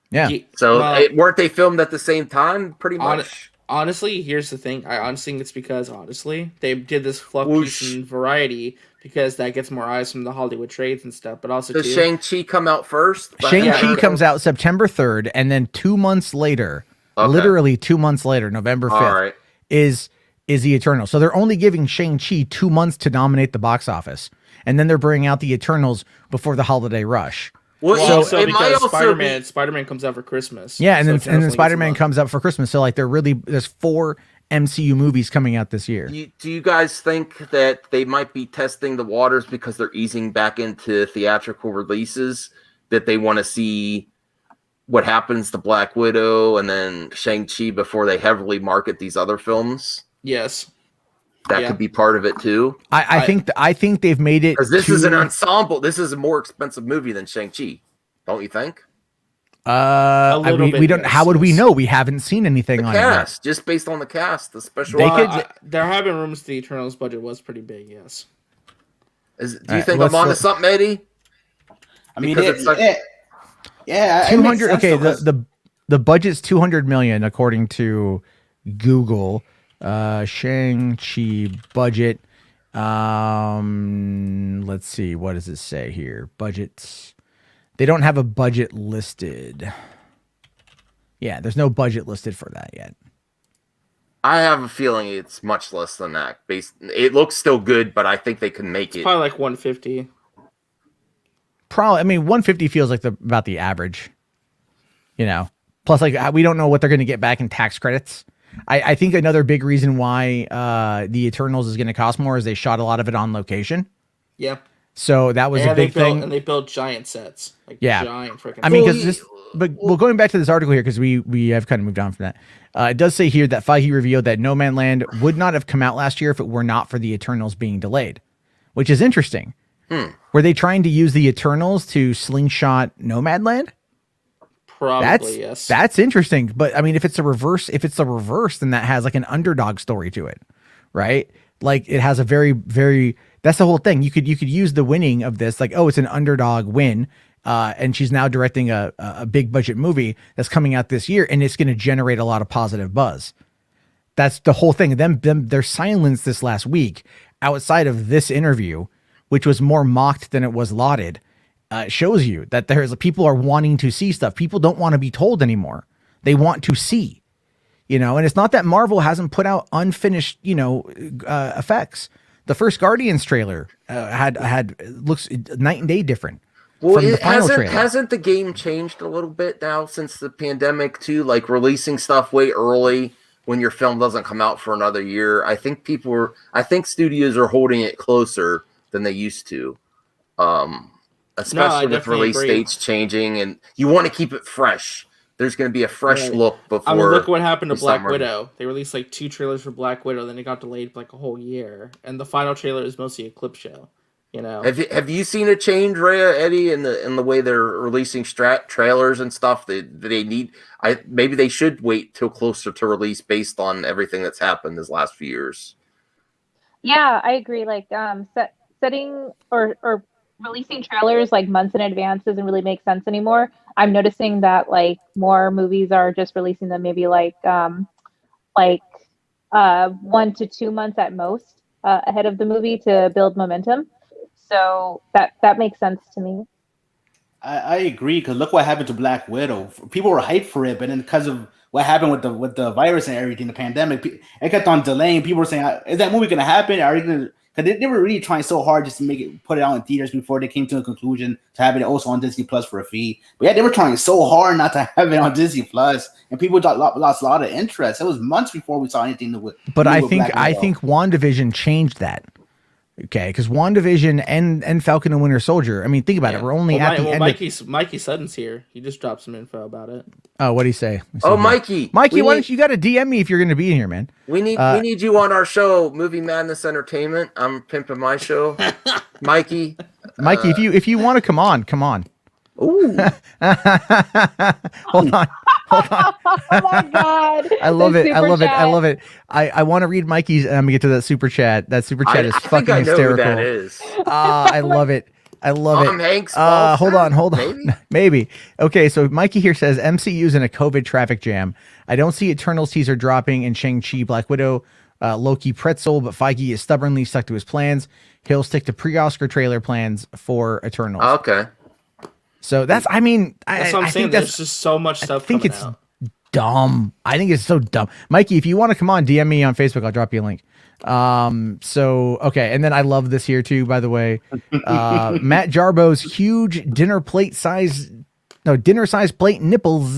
[SPEAKER 1] Yeah.
[SPEAKER 2] So weren't they filmed at the same time, pretty much?
[SPEAKER 3] Honestly, here's the thing. I honestly think it's because, they did this fluff piece in Variety because that gets more eyes from the Hollywood trades and stuff. But also,
[SPEAKER 2] does Shang-Chi come out first?
[SPEAKER 1] Shang-Chi comes out September 3rd, and then 2 months later, literally 2 months later, November 5th, is The Eternal. So they're only giving Shang-Chi 2 months to dominate the box office. And then they're bringing out The Eternals before the holiday rush.
[SPEAKER 3] Well, so because Spider-Man comes out for Christmas.
[SPEAKER 1] Yeah, and then Spider-Man comes out for Christmas. So like there's 4 MCU movies coming out this year.
[SPEAKER 2] Do you guys think that they might be testing the waters because they're easing back into theatrical releases, that they want to see what happens to Black Widow and then Shang-Chi before they heavily market these other films?
[SPEAKER 3] Yes.
[SPEAKER 2] That could be part of it too.
[SPEAKER 1] I think they've made it
[SPEAKER 2] because this is an ensemble. This is a more expensive movie than Shang-Chi, don't you think?
[SPEAKER 1] We don't. How would we know? We haven't seen anything on
[SPEAKER 2] cast, just based on the cast, the special.
[SPEAKER 3] There have been rumors the Eternals budget was pretty big. Yes.
[SPEAKER 2] Do you think I'm onto something, Eddie?
[SPEAKER 5] I mean, it's like, yeah,
[SPEAKER 1] 200. Okay, the budget's 200 million according to Google. Shang-Chi budget. Let's see. What does it say here? Budgets. They don't have a budget listed. Yeah, there's no budget listed for that yet.
[SPEAKER 2] I have a feeling it's much less than that. It looks still good, but I think they can make it.
[SPEAKER 3] Probably like 150.
[SPEAKER 1] Probably. I mean, 150 feels like about the average. You know. Plus, like, we don't know what they're going to get back in tax credits. I think another big reason why the Eternals is going to cost more is they shot a lot of it on location.
[SPEAKER 3] Yeah.
[SPEAKER 1] So that was a big thing.
[SPEAKER 3] And they built giant sets. Like giant freaking.
[SPEAKER 1] I mean, because this. But going back to this article here, because we have kind of moved on from that. It does say here that Feige revealed that No Man's Land would not have come out last year if it were not for the Eternals being delayed, which is interesting. Were they trying to use the Eternals to slingshot Nomad Land?
[SPEAKER 3] Probably, yes.
[SPEAKER 1] That's interesting. But I mean, if it's the reverse, then that has like an underdog story to it, right? Like it has a very, very. That's the whole thing. You could use the winning of this, like, oh, it's an underdog win. And she's now directing a big budget movie that's coming out this year, and it's going to generate a lot of positive buzz. That's the whole thing. Their silence this last week, outside of this interview, which was more mocked than it was lauded, shows you that people are wanting to see stuff. People don't want to be told anymore. They want to see, and it's not that Marvel hasn't put out unfinished, effects. The first Guardians trailer looks night and day different.
[SPEAKER 2] Well, hasn't the game changed a little bit now since the pandemic too? Like releasing stuff way early when your film doesn't come out for another year. I think studios are holding it closer than they used to. Especially with release dates changing, and you want to keep it fresh. There's going to be a fresh look before.
[SPEAKER 3] I mean, look what happened to Black Widow. They released like 2 trailers for Black Widow, then it got delayed for like a whole year, and the final trailer is mostly a clip show.
[SPEAKER 2] Have you seen a change, Rhea, Eddie, in the way they're releasing trailers and stuff? Maybe they should wait till closer to release based on everything that's happened this last few years.
[SPEAKER 4] Yeah, I agree. Like setting or releasing trailers like months in advance doesn't really make sense anymore. I'm noticing that like more movies are just releasing them maybe like 1 to 2 months at most ahead of the movie to build momentum. So that makes sense to me.
[SPEAKER 5] I agree, because look what happened to Black Widow. People were hyped for it, but then because of what happened with the virus and everything, the pandemic, it kept on delaying. People were saying, "Is that movie going to happen? Are you going to?" Because they were really trying so hard just to put it out in theaters before they came to a conclusion to have it also on Disney Plus for a fee. But yeah, they were trying so hard not to have it on Disney Plus, and people lost a lot of interest. It was months before we saw anything to.
[SPEAKER 1] But I think WandaVision changed that. Okay, because WandaVision and Falcon and Winter Soldier. I mean, think about it. We're only at the end.
[SPEAKER 3] Mikey Sutton's here. He just dropped some info about it.
[SPEAKER 1] Oh, what'd he say?
[SPEAKER 2] Mikey,
[SPEAKER 1] why don't you got to DM me if you're going to be in here, man?
[SPEAKER 2] We need you on our show, Movie Madness Entertainment. I'm pimping my show, Mikey.
[SPEAKER 1] Mikey, if you want to come on.
[SPEAKER 2] Ooh.
[SPEAKER 1] Hold on.
[SPEAKER 4] Oh my God.
[SPEAKER 1] I love it. I want to read Mikey's, and I'm gonna get to that super chat. That super chat is fucking hysterical.
[SPEAKER 2] Who that is.
[SPEAKER 1] I love it.
[SPEAKER 2] Tom Hanks.
[SPEAKER 1] Hold on. Maybe. Okay, so Mikey here says MCU's in a COVID traffic jam. I don't see Eternals teaser dropping in Shang-Chi, Black Widow, Loki pretzel, but Feige is stubbornly stuck to his plans. He'll stick to pre-Oscar trailer plans for Eternals.
[SPEAKER 2] Okay.
[SPEAKER 1] So that's what I'm saying.
[SPEAKER 3] There's just so much stuff.
[SPEAKER 1] I think it's dumb. I think it's so dumb. Mikey, if you want to come on, DM me on Facebook. I'll drop you a link. Okay. And then I love this here too, by the way. Matt Jarbo's huge dinner size plate nipples.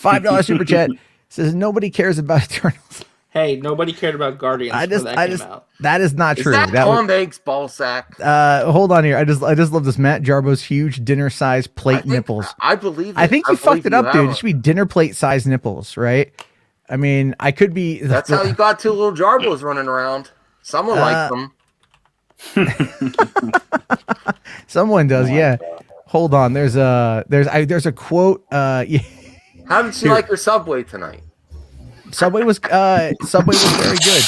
[SPEAKER 1] $5 super chat says nobody cares about Eternals.
[SPEAKER 3] Hey, nobody cared about Guardians.
[SPEAKER 1] That is not true.
[SPEAKER 2] That Tom Hanks ball sack.
[SPEAKER 1] Hold on here. I just love this. Matt Jarbo's huge dinner size plate nipples.
[SPEAKER 2] I believe.
[SPEAKER 1] I think you fucked it up, dude. It should be dinner plate size nipples, right? I mean, I could be.
[SPEAKER 2] That's how you got 2 little Jarbos running around. Someone likes them.
[SPEAKER 1] Someone does, yeah. Hold on. There's a quote.
[SPEAKER 2] How did she like her Subway tonight?
[SPEAKER 1] Subway was very good.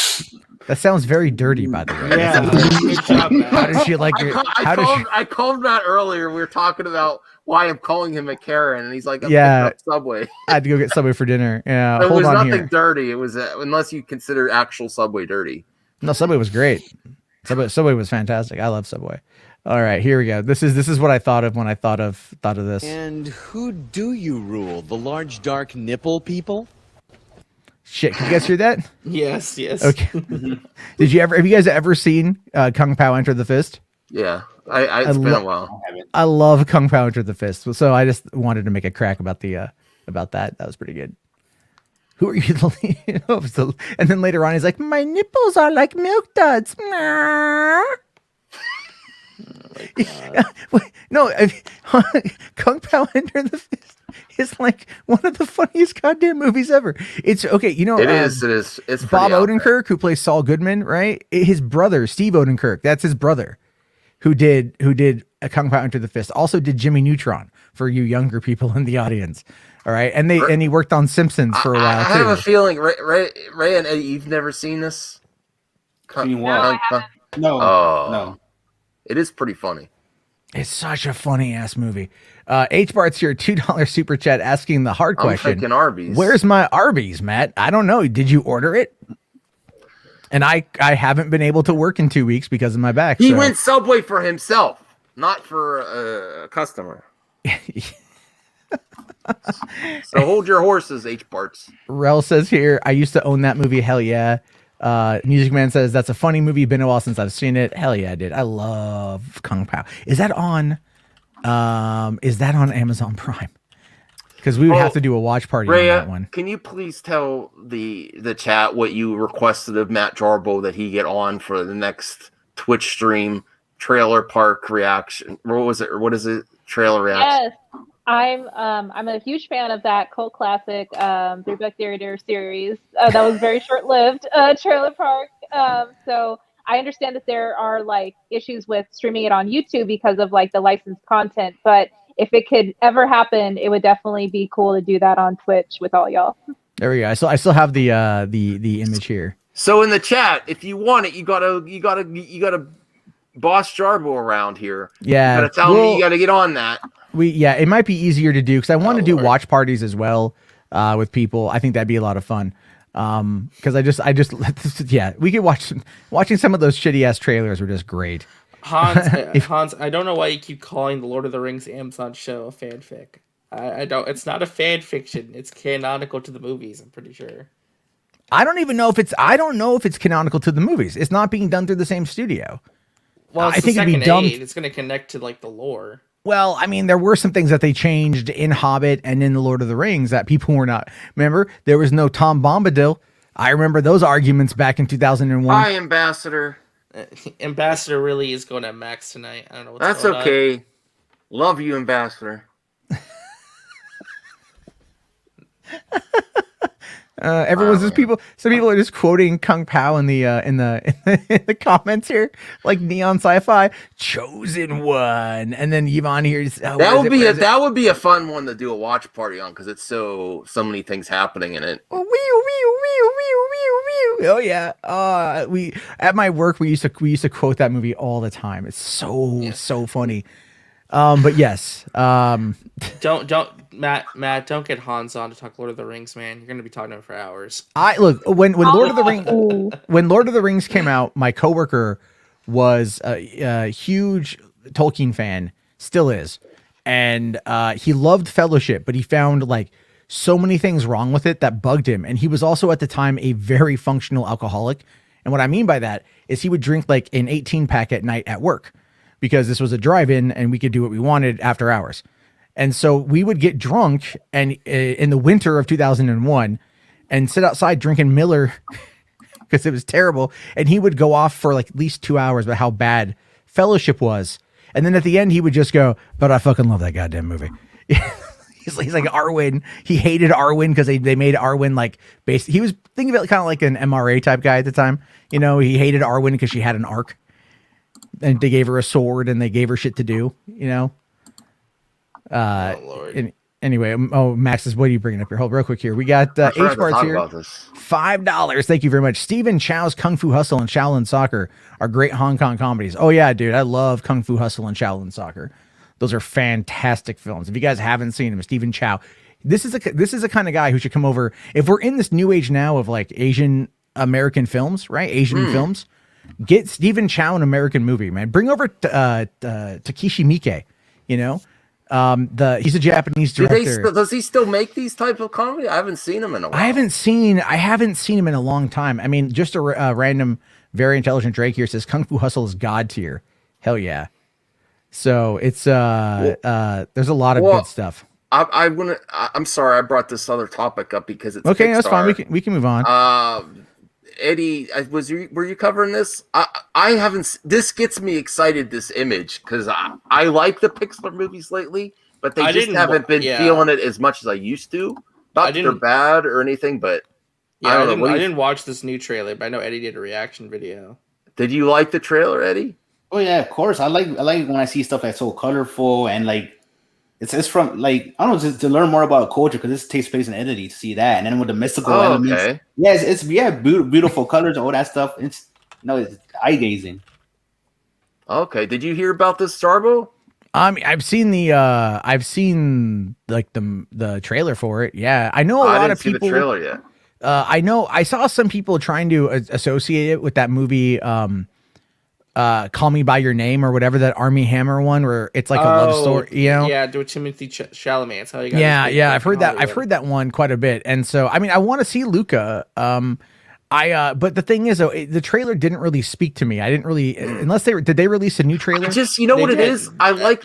[SPEAKER 1] That sounds very dirty, by the way.
[SPEAKER 3] Yeah, good job, Matt.
[SPEAKER 1] How did she like your?
[SPEAKER 2] I called Matt earlier. We were talking about why I'm calling him a Karen, and he's like,
[SPEAKER 1] Yeah,
[SPEAKER 2] up Subway.
[SPEAKER 1] I had to go get Subway for dinner. Yeah,
[SPEAKER 2] It
[SPEAKER 1] hold
[SPEAKER 2] was
[SPEAKER 1] on
[SPEAKER 2] nothing
[SPEAKER 1] here.
[SPEAKER 2] dirty. It was unless you consider actual Subway dirty.
[SPEAKER 1] No, Subway was great. Subway was fantastic. I love Subway. All right, here we go. This is what I thought of when I thought of this.
[SPEAKER 7] And who do you rule? The large dark nipple people?
[SPEAKER 1] Shit, can you guys hear that?
[SPEAKER 3] Yes.
[SPEAKER 1] Okay. Have you guys ever seen Kung Pao Enter the Fist?
[SPEAKER 2] Yeah, it's been a while.
[SPEAKER 1] I love Kung Pao Enter the Fist. So I just wanted to make a crack about about that. That was pretty good. Who are you? And then later on, he's like, my nipples are like milk duds. No, Kung Pao Enter the Fist is like one of the funniest goddamn movies ever. It's okay,
[SPEAKER 2] It is. It's
[SPEAKER 1] Bob Odenkirk, who plays Saul Goodman, right? His brother, Steve Odenkirk, that's his brother, who did a Kung Pao Enter the Fist. Also did Jimmy Neutron for you younger people in the audience. All right, and he worked on Simpsons for a while too.
[SPEAKER 2] I have a feeling, Ray and Eddie, you've never seen this.
[SPEAKER 5] No.
[SPEAKER 2] No. It is pretty funny.
[SPEAKER 1] It's such a funny ass movie. H Bart's here, $2 super chat asking the hard question.
[SPEAKER 2] I'm thinking Arby's.
[SPEAKER 1] Where's my Arby's, Matt? I don't know. Did you order it? And I haven't been able to work in 2 weeks because of my back.
[SPEAKER 2] He went Subway for himself, not for a customer. So hold your horses, H Barts.
[SPEAKER 1] Rel says here, I used to own that movie. Hell yeah. Music Man says that's a funny movie. Been a while since I've seen it. Hell yeah, dude. I love Kung Pao. Is that on Amazon Prime? Because we would have to do a watch party on that one.
[SPEAKER 2] Can you please tell the chat what you requested of Matt Jarbo that he get on for the next Twitch stream trailer park reaction? What was it? Or what is it? Trailer reaction?
[SPEAKER 4] Yes. I'm a huge fan of that cult classic Three Buck Theater series. That was very short-lived, Trailer Park. So I understand that there are like issues with streaming it on YouTube because of like the licensed content. But if it could ever happen, it would definitely be cool to do that on Twitch with all y'all.
[SPEAKER 1] There we go. I still have the image here.
[SPEAKER 2] So in the chat, if you want it, you gotta boss Jarbo around here.
[SPEAKER 1] Yeah,
[SPEAKER 2] you gotta tell me you gotta get on that.
[SPEAKER 1] It might be easier to do because I want to do watch parties as well with people. I think that'd be a lot of fun. Because we could watching some of those shitty ass trailers were just great.
[SPEAKER 3] Hans, I don't know why you keep calling the Lord of the Rings Amazon show a fanfic. I don't. It's not a fan fiction. It's canonical to the movies. I'm pretty sure.
[SPEAKER 1] I don't know if it's canonical to the movies. It's not being done through the same studio.
[SPEAKER 3] Well, I think it'd be dumb. It's going to connect to like the lore.
[SPEAKER 1] Well, I mean, there were some things that they changed in Hobbit and in The Lord of the Rings that people were not. Remember, there was no Tom Bombadil. I remember those arguments back in 2001.
[SPEAKER 2] Hi, Ambassador.
[SPEAKER 3] Ambassador really is going at Max tonight. I don't know what's
[SPEAKER 2] That's
[SPEAKER 3] going
[SPEAKER 2] okay.
[SPEAKER 3] on.
[SPEAKER 2] Love you, Ambassador.
[SPEAKER 1] Some people are just quoting Kung Pao in the comments here, like Neon Sci-Fi, chosen one, and then Yvonne here.
[SPEAKER 2] That would be a fun one to do a watch party on because it's so many things happening in it.
[SPEAKER 1] Oh yeah. We at my work we used to quote that movie all the time. It's so funny. But yes.
[SPEAKER 3] Don't Matt, don't get Hans on to talk Lord of the Rings, man. You're gonna be talking to him for hours.
[SPEAKER 1] When Lord of the Rings came out, my coworker was a huge Tolkien fan, still is, and he loved Fellowship, but he found like so many things wrong with it that bugged him, and he was also at the time a very functional alcoholic. And what I mean by that is he would drink like an 18-pack at night at work because this was a drive-in and we could do what we wanted after hours. And so we would get drunk and in the winter of 2001 and sit outside drinking Miller because it was terrible. And he would go off for like at least 2 hours about how bad Fellowship was. And then at the end, he would just go, but I fucking love that goddamn movie. He's like Arwen. He hated Arwen because they made Arwen like based. He was thinking about kind of like an MRA type guy at the time. You know, he hated Arwen because she had an arc and they gave her a sword and they gave her shit to do, you know?
[SPEAKER 3] Lord.
[SPEAKER 1] Anyway, Max is what are you bringing up here? Hold real quick here. We got H Parts here. $5. Thank you very much. Stephen Chow's Kung Fu Hustle and Shaolin Soccer are great Hong Kong comedies. Oh yeah, dude, I love Kung Fu Hustle and Shaolin Soccer. Those are fantastic films. If you guys haven't seen them, Stephen Chow. This is a kind of guy who should come over. If we're in this new age now of like Asian American films, right? Asian films. Get Stephen Chow an American movie, man. Bring over Takeshi Miike. You know. He's a Japanese director.
[SPEAKER 2] Does he still make these type of comedy? I haven't seen him in a while.
[SPEAKER 1] I haven't seen him in a long time. I mean, just a random, very intelligent Drake here says Kung Fu Hustle is god tier. Hell yeah. So it's there's a lot of good stuff.
[SPEAKER 2] I'm sorry I brought this other topic up because it's
[SPEAKER 1] okay.
[SPEAKER 2] Pixar.
[SPEAKER 1] That's fine. We can move on.
[SPEAKER 2] Eddie, were you covering this? I haven't. This gets me excited. This image because I like the Pixar movies lately, but they just haven't been feeling it as much as I used to. Not that they're bad or anything, but
[SPEAKER 3] I didn't watch this new trailer, but I know Eddie did a reaction video.
[SPEAKER 2] Did you like the trailer, Eddie?
[SPEAKER 5] Oh yeah, of course. I like when I see stuff that's so colorful and like it's from like I don't know just to learn more about culture because this takes place in Italy to see that and then with the mystical elements. Okay. Yeah, it's beautiful colors and all that stuff. It's eye gazing.
[SPEAKER 2] Okay, did you hear about this, Starbo?
[SPEAKER 1] I've seen the trailer for it. Yeah, I know a lot of people.
[SPEAKER 2] See the trailer yet.
[SPEAKER 1] I know I saw some people trying to associate it with that movie. Call Me by Your Name or whatever, that Army Hammer one where it's like a love story, you know?
[SPEAKER 3] Yeah, do Timothy Chalamet. That's how you got.
[SPEAKER 1] Yeah. I've heard that. I've heard that one quite a bit, and so I mean, I want to see Luca. But the thing is, though, the trailer didn't really speak to me. I didn't really, unless did they release a new trailer?
[SPEAKER 2] I like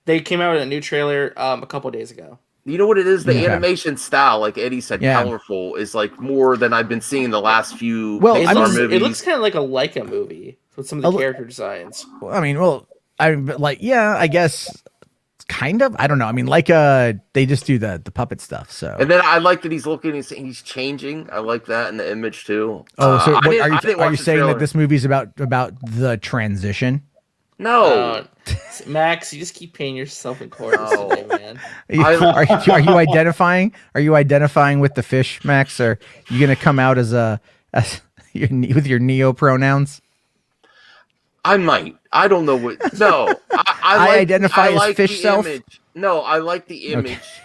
[SPEAKER 3] they came out with a new trailer a couple days ago.
[SPEAKER 2] You know what it is? The animation style, like Eddie said, colorful is like more than I've been seeing the last few Pixar movies.
[SPEAKER 3] It looks kind of like a Leica movie with some of the character designs.
[SPEAKER 1] I guess kind of. I don't know. I mean, they just do the puppet stuff. So
[SPEAKER 2] and then I like that he's looking and he's changing. I like that in the image too.
[SPEAKER 1] Oh, so are you saying that this movie's about the transition?
[SPEAKER 2] No,
[SPEAKER 3] Max, you just keep painting yourself in corners today, man.
[SPEAKER 1] Are you identifying? Are you identifying with the fish, Max? Or are you gonna come out with your neo pronouns?
[SPEAKER 2] I might. I don't know what. No,
[SPEAKER 1] I identify as fish self.
[SPEAKER 2] Image. No, I like the image,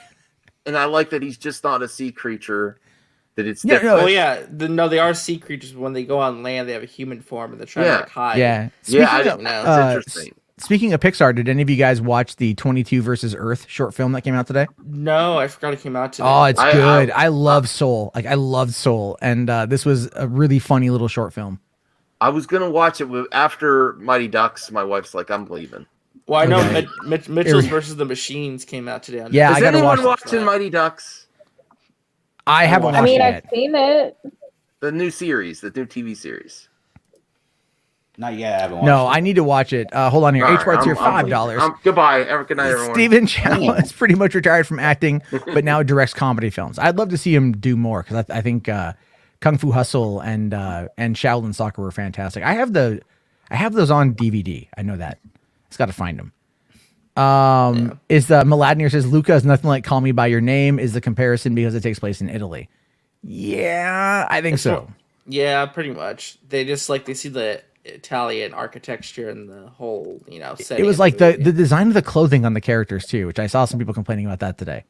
[SPEAKER 2] and I like that he's just not a sea creature. That it's different.
[SPEAKER 3] they are sea creatures. When they go on land, they have a human form, and they're trying to hide.
[SPEAKER 2] It's interesting.
[SPEAKER 1] Speaking of Pixar, did any of you guys watch the 22 versus Earth short film that came out today?
[SPEAKER 3] No, I forgot it came out today.
[SPEAKER 1] Oh, it's good. I love Soul. I loved Soul, and this was a really funny little short film.
[SPEAKER 2] I was gonna watch it after Mighty Ducks. My wife's like, "I'm leaving."
[SPEAKER 3] Well, I know Mitchell's versus the Machines came out today.
[SPEAKER 2] Is anyone watching Mighty Ducks?
[SPEAKER 1] I haven't watched it yet.
[SPEAKER 4] I've seen it.
[SPEAKER 2] The new series, the new TV series.
[SPEAKER 5] Not yet. I haven't watched
[SPEAKER 1] it. I need to watch it. Hold on here. H-Bart's here, $5.
[SPEAKER 2] Goodbye. Good night, everyone.
[SPEAKER 1] Stephen Chow is pretty much retired from acting, but now directs comedy films. I'd love to see him do more because I think Kung Fu Hustle and Shaolin Soccer were fantastic. I have those on DVD. I know that. Just got to find them. Is Mladnir says Luca is nothing like Call Me by Your Name is the comparison because it takes place in Italy. Yeah, I think so.
[SPEAKER 3] Yeah, pretty much. They just they see the Italian architecture and the whole setting.
[SPEAKER 1] It was like the design of the clothing on the characters too, which I saw some people complaining about that today.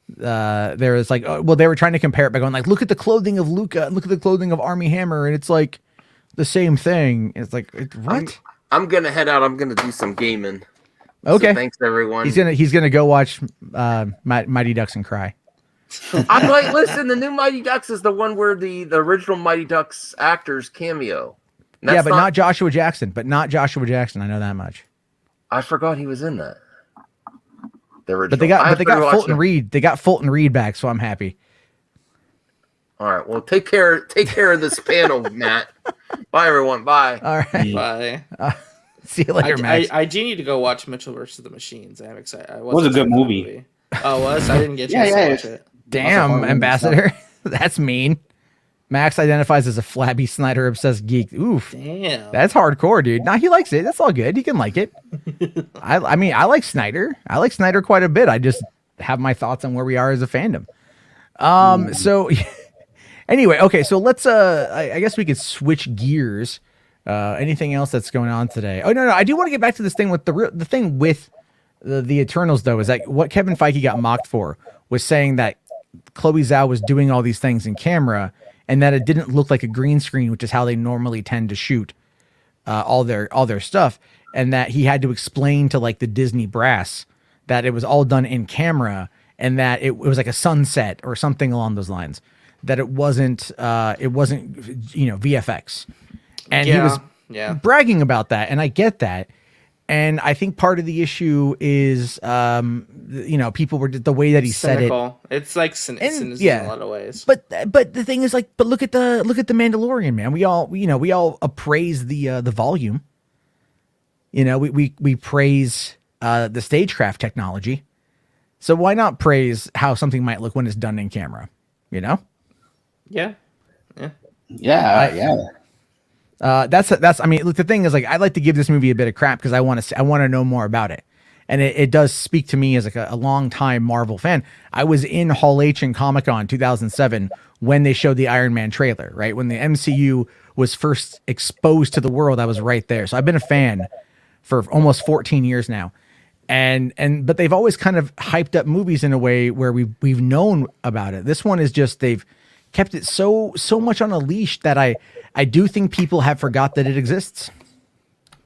[SPEAKER 1] There was they were trying to compare it by going look at the clothing of Luca and look at the clothing of Army Hammer, and it's like the same thing. It's like what?
[SPEAKER 2] I'm gonna head out. I'm gonna do some gaming.
[SPEAKER 1] Okay.
[SPEAKER 2] So thanks everyone.
[SPEAKER 1] He's gonna go watch Mighty Ducks and cry.
[SPEAKER 2] I'm listen. The new Mighty Ducks is the one where the original Mighty Ducks actors cameo.
[SPEAKER 1] Yeah, but not Joshua Jackson. I know that much.
[SPEAKER 2] I forgot he was in that.
[SPEAKER 1] But they got Fulton Reed. They got Fulton Reed back, so I'm happy.
[SPEAKER 2] All right. Well, take care of this panel, Matt. Bye, everyone. Bye.
[SPEAKER 1] All right.
[SPEAKER 3] Bye.
[SPEAKER 1] See you later, Max.
[SPEAKER 3] I do need to go watch Mitchell versus the Machines. I'm excited.
[SPEAKER 5] It was a good movie.
[SPEAKER 3] Oh, it was? I didn't get to watch it.
[SPEAKER 1] Damn, Ambassador. That's mean. Max identifies as a flabby Snyder obsessed geek. Oof.
[SPEAKER 3] Damn.
[SPEAKER 1] That's hardcore, dude. Nah, he likes it. That's all good. He can like it. I mean, I like Snyder. I like Snyder quite a bit. I just have my thoughts on where we are as a fandom. So anyway, okay, so let's I guess we could switch gears. Anything else that's going on today? Oh no, I do want to get back to this thing with the thing with the Eternals though, is that what Kevin Feige got mocked for was saying that Chloe Zhao was doing all these things in camera and that it didn't look like a green screen, which is how they normally tend to shoot all their stuff, and that he had to explain to like the Disney brass that it was all done in camera and that it was like a sunset or something along those lines, that it wasn't VFX, and he was bragging about that, and I get that. And I think part of the issue is, people were the way that he
[SPEAKER 3] cynical.
[SPEAKER 1] said it.
[SPEAKER 3] It's like cynicism in a lot of ways.
[SPEAKER 1] But the thing is, like, but look at the Mandalorian, man. We all appraise the volume. We praise the stagecraft technology. So why not praise how something might look when it's done in camera?
[SPEAKER 3] Yeah.
[SPEAKER 1] That's. I mean, look. The thing is, like, I'd like to give this movie a bit of crap because I want to know more about it, and it does speak to me as like a long time Marvel fan. I was in Hall H in Comic-Con 2007 when they showed the Iron Man trailer, right when the MCU was first exposed to the world. I was right there, so I've been a fan for almost 14 years now, but they've always kind of hyped up movies in a way where we've known about it. This one is just they've kept it so much on a leash that I do think people have forgot that it exists.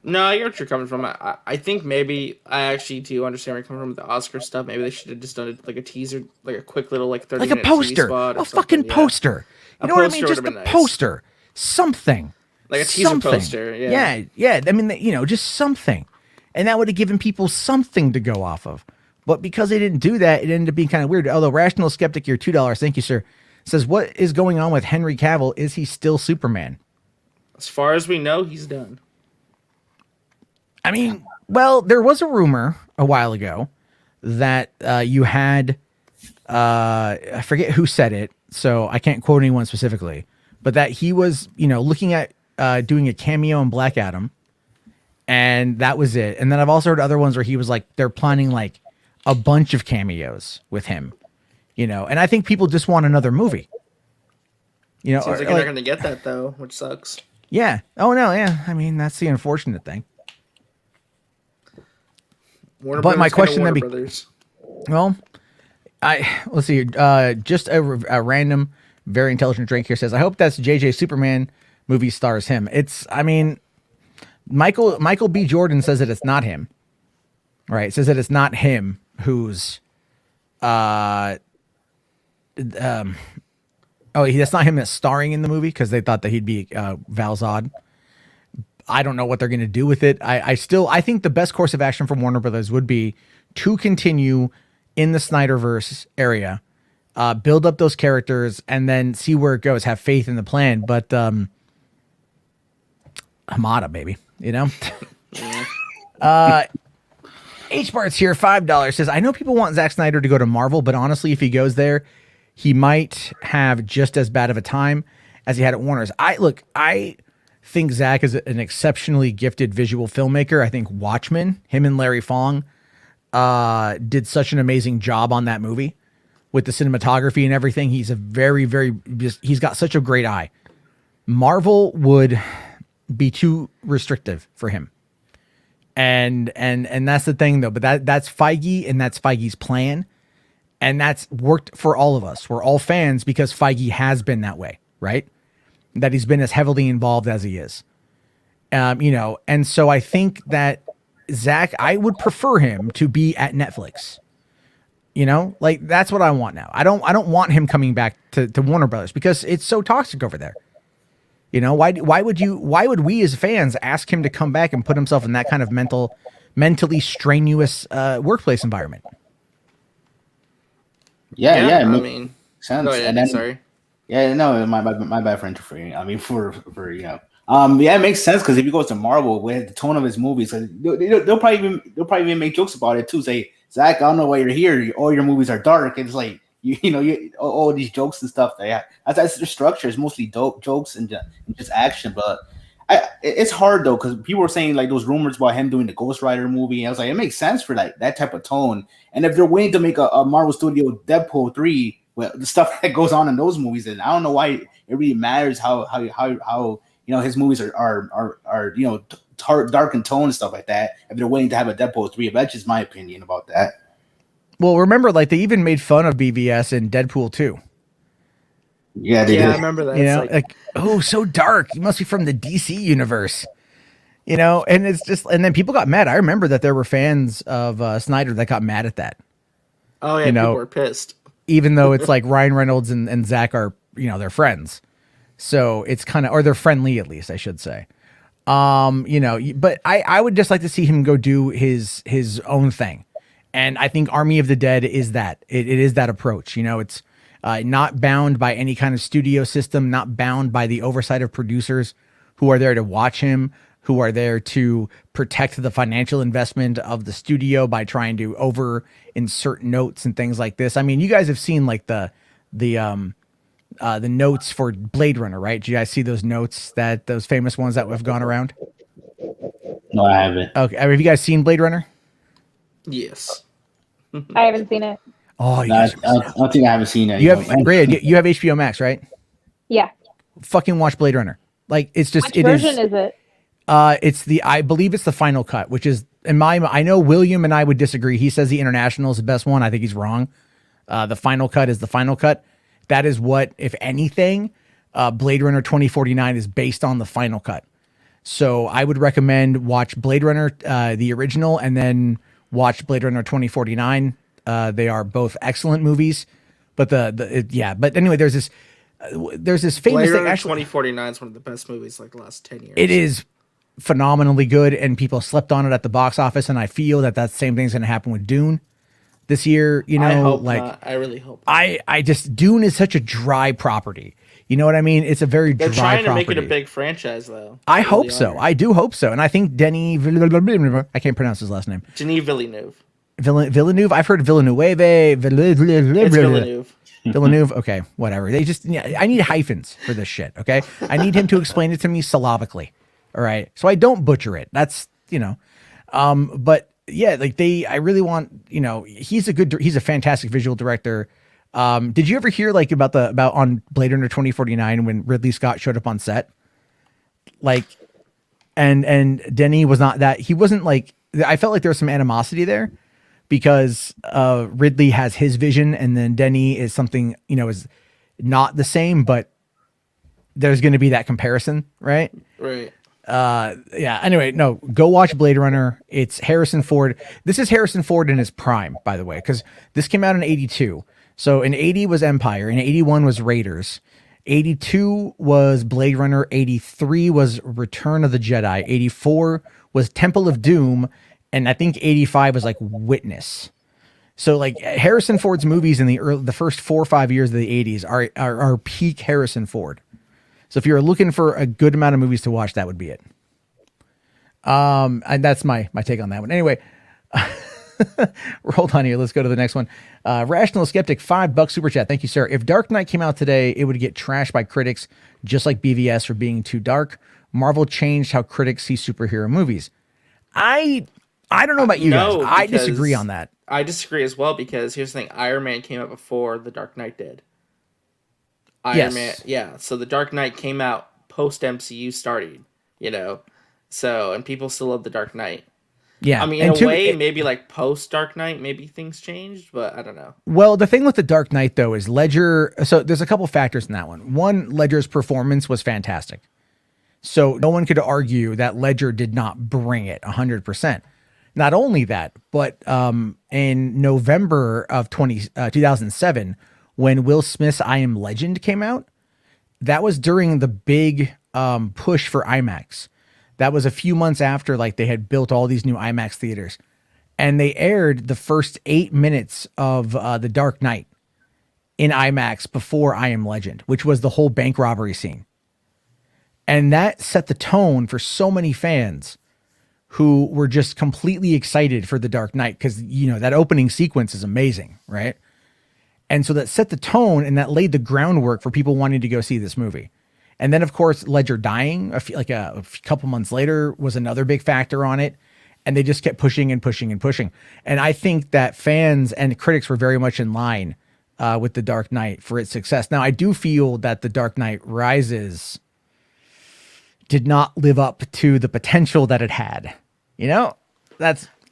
[SPEAKER 3] No, I get what you're coming from. I think maybe I actually do understand where you're coming from with the Oscar stuff. Maybe they should have just done it like a teaser, like a quick little 30-minute
[SPEAKER 1] like a poster,
[SPEAKER 3] TV spot
[SPEAKER 1] a fucking poster. You know what I mean? Just a poster, something,
[SPEAKER 3] like a teaser poster.
[SPEAKER 1] Yeah. I mean, just something, and that would have given people something to go off of. But because they didn't do that, it ended up being kind of weird. Although Rational Skeptic, your $2, thank you, sir, says, what is going on with Henry Cavill? Is he still Superman?
[SPEAKER 3] As far as we know, he's done.
[SPEAKER 1] I mean, well, there was a rumor a while ago that you had, I forget who said it, so I can't quote anyone specifically, but that he was, looking at doing a cameo in Black Adam, and that was it. And then I've also heard other ones where he was like, they're planning like a bunch of cameos with him. And I think people just want another movie.
[SPEAKER 3] Seems like you're not going to get that though, which sucks.
[SPEAKER 1] Yeah. Oh no. Yeah. I mean, that's the unfortunate thing. But my question then well, let's see. Just a random, very intelligent drink here says, I hope that's JJ Superman movie stars him. I mean, Michael B. Jordan says that it's not him. Right. It says that it's not him who's that's not him that's starring in the movie because they thought that he'd be Val Zod. I don't know what they're going to do with it. I think the best course of action from Warner Brothers would be to continue in the Snyderverse area, build up those characters, and then see where it goes. Have faith in the plan, but Hamada, baby, H Bart's here, $5 says, I know people want Zack Snyder to go to Marvel, but honestly, if he goes there, he might have just as bad of a time as he had at Warner's. I think Zack is an exceptionally gifted visual filmmaker. I think Watchmen, him and Larry Fong, did such an amazing job on that movie with the cinematography and everything. He's he's got such a great eye. Marvel would be too restrictive for him. And that's the thing though, but that's Feige and that's Feige's plan. And that's worked for all of us. We're all fans because Feige has been that way, right? That he's been as heavily involved as he is. And so I think that Zack, I would prefer him to be at Netflix. Like that's what I want now. I don't want him coming back to Warner Brothers because it's so toxic over there. Why would we as fans ask him to come back and put himself in that kind of mentally strenuous workplace environment?
[SPEAKER 5] Yeah.
[SPEAKER 3] I mean,
[SPEAKER 5] sense.
[SPEAKER 3] Go ahead,
[SPEAKER 5] and then,
[SPEAKER 3] sorry.
[SPEAKER 5] Yeah, no, my bad for interfering. I mean, for it makes sense because if he goes to Marvel with the tone of his movies, they'll probably even make jokes about it too. Say, Zach, I don't know why you're here. All your movies are dark. It's like all these jokes and stuff. That's the structure. It's mostly jokes and just action. But it's hard though, because people were saying like those rumors about him doing the Ghost Rider movie. And I was like, it makes sense for like that type of tone. And if they're waiting to make a Marvel Studio Deadpool 3, well, the stuff that goes on in those movies, and I don't know why it really matters how his movies are dark in tone and stuff like that. If they're waiting to have a Deadpool 3, that's just my opinion about that.
[SPEAKER 1] Well, remember, like they even made fun of BVS in Deadpool 2.
[SPEAKER 5] Yeah, they did.
[SPEAKER 3] I remember that.
[SPEAKER 1] You know, like, oh, so dark. You must be from the DC universe. You know, and it's just, and then people got mad. I remember that there were fans of Snyder that got mad at that.
[SPEAKER 3] Oh yeah, people were pissed.
[SPEAKER 1] Even though it's like Ryan Reynolds and Zach are, they're friends. So it's kind of, or they're friendly at least, I should say. But I would just like to see him go do his own thing. And I think Army of the Dead is that. It is that approach. It's not bound by any kind of studio system, not bound by the oversight of producers who are there to watch him, who are there to protect the financial investment of the studio by trying to over insert notes and things like this. I mean, you guys have seen like the notes for Blade Runner, right? Do you guys see those notes, those famous ones that have gone around?
[SPEAKER 5] No, I haven't.
[SPEAKER 1] Okay. Have you guys seen Blade Runner?
[SPEAKER 3] Yes.
[SPEAKER 4] I haven't seen it.
[SPEAKER 1] Oh,
[SPEAKER 5] I don't think I haven't seen it.
[SPEAKER 1] You have HBO Max, right?
[SPEAKER 4] Yeah.
[SPEAKER 1] Fucking watch Blade Runner. Like it's just
[SPEAKER 4] Which version is it?
[SPEAKER 1] I believe it's the final cut, which is I know William and I would disagree. He says the international is the best one. I think he's wrong. The final cut is the final cut. That is what, if anything, Blade Runner 2049 is based on the final cut. So I would recommend watch Blade Runner, the original, and then watch Blade Runner 2049. They are both excellent movies, but but anyway, there's this famous
[SPEAKER 3] Blade
[SPEAKER 1] thing.
[SPEAKER 3] Runner 2049 is one of the best movies like the last 10 years.
[SPEAKER 1] It is phenomenally good, and people slept on it at the box office, and I feel that same thing's going to happen with Dune this year.
[SPEAKER 3] I hope not. I really hope not.
[SPEAKER 1] I just, Dune is such a dry property. You know what I mean? It's a very dry property.
[SPEAKER 3] They're trying to make it a big franchise, though.
[SPEAKER 1] I hope so. I do hope so. And I think Denis Villeneuve, I can't pronounce his last name.
[SPEAKER 3] Denis Villeneuve.
[SPEAKER 1] Villeneuve. I've heard Villeneuve.
[SPEAKER 3] It's Villeneuve.
[SPEAKER 1] Villeneuve. Okay, whatever. I need hyphens for this shit. Okay, I need him to explain it to me syllabically. All right, so I don't butcher it. That's but yeah, like I really want, he's a fantastic visual director. Did you ever hear like about on Blade Runner 2049 when Ridley Scott showed up on set? Like, and Denny was not that, he wasn't like, I felt like there was some animosity there because Ridley has his vision and then Denny is something, is not the same, but there's going to be that comparison, right?
[SPEAKER 3] Right.
[SPEAKER 1] Anyway, no, go watch Blade Runner. It's Harrison Ford. This is Harrison Ford in his prime, by the way, because this came out in 82. So in 80 was Empire, in 81 was Raiders, 82 was Blade Runner, 83 was Return of the Jedi, 84 was Temple of Doom, and I think 85 was like Witness. So like Harrison Ford's movies in the first 4 or 5 years of the 80s are peak Harrison Ford. So if you're looking for a good amount of movies to watch, that would be it. And that's my take on that one. Anyway, hold on here. Let's go to the next one. Rational Skeptic, $5 super chat. Thank you, sir. If Dark Knight came out today, it would get trashed by critics, just like BVS for being too dark. Marvel changed how critics see superhero movies. I don't know about you guys. I disagree on that.
[SPEAKER 3] I disagree as well because here's the thing: Iron Man came out before The Dark Knight did. Iron Man, yeah. So The Dark Knight came out post MCU started, So, and people still love The Dark Knight.
[SPEAKER 1] Yeah.
[SPEAKER 3] I mean, in a way, maybe like post Dark Knight, maybe things changed, but I don't know.
[SPEAKER 1] Well, the thing with The Dark Knight, though, is Ledger. So there's a couple factors in that one. One, Ledger's performance was fantastic. So no one could argue that Ledger did not bring it 100%. Not only that, but in November of 2007, when Will Smith's I Am Legend came out, that was during the big push for IMAX. That was a few months after like they had built all these new IMAX theaters. And they aired the first 8 minutes of The Dark Knight in IMAX before I Am Legend, which was the whole bank robbery scene. And that set the tone for so many fans who were just completely excited for The Dark Knight because, that opening sequence is amazing, right? And so that set the tone and that laid the groundwork for people wanting to go see this movie. And then, of course, Ledger dying a couple months later was another big factor on it. And they just kept pushing and pushing and pushing. And I think that fans and critics were very much in line with The Dark Knight for its success. Now, I do feel that The Dark Knight Rises did not live up to the potential that it had. You know,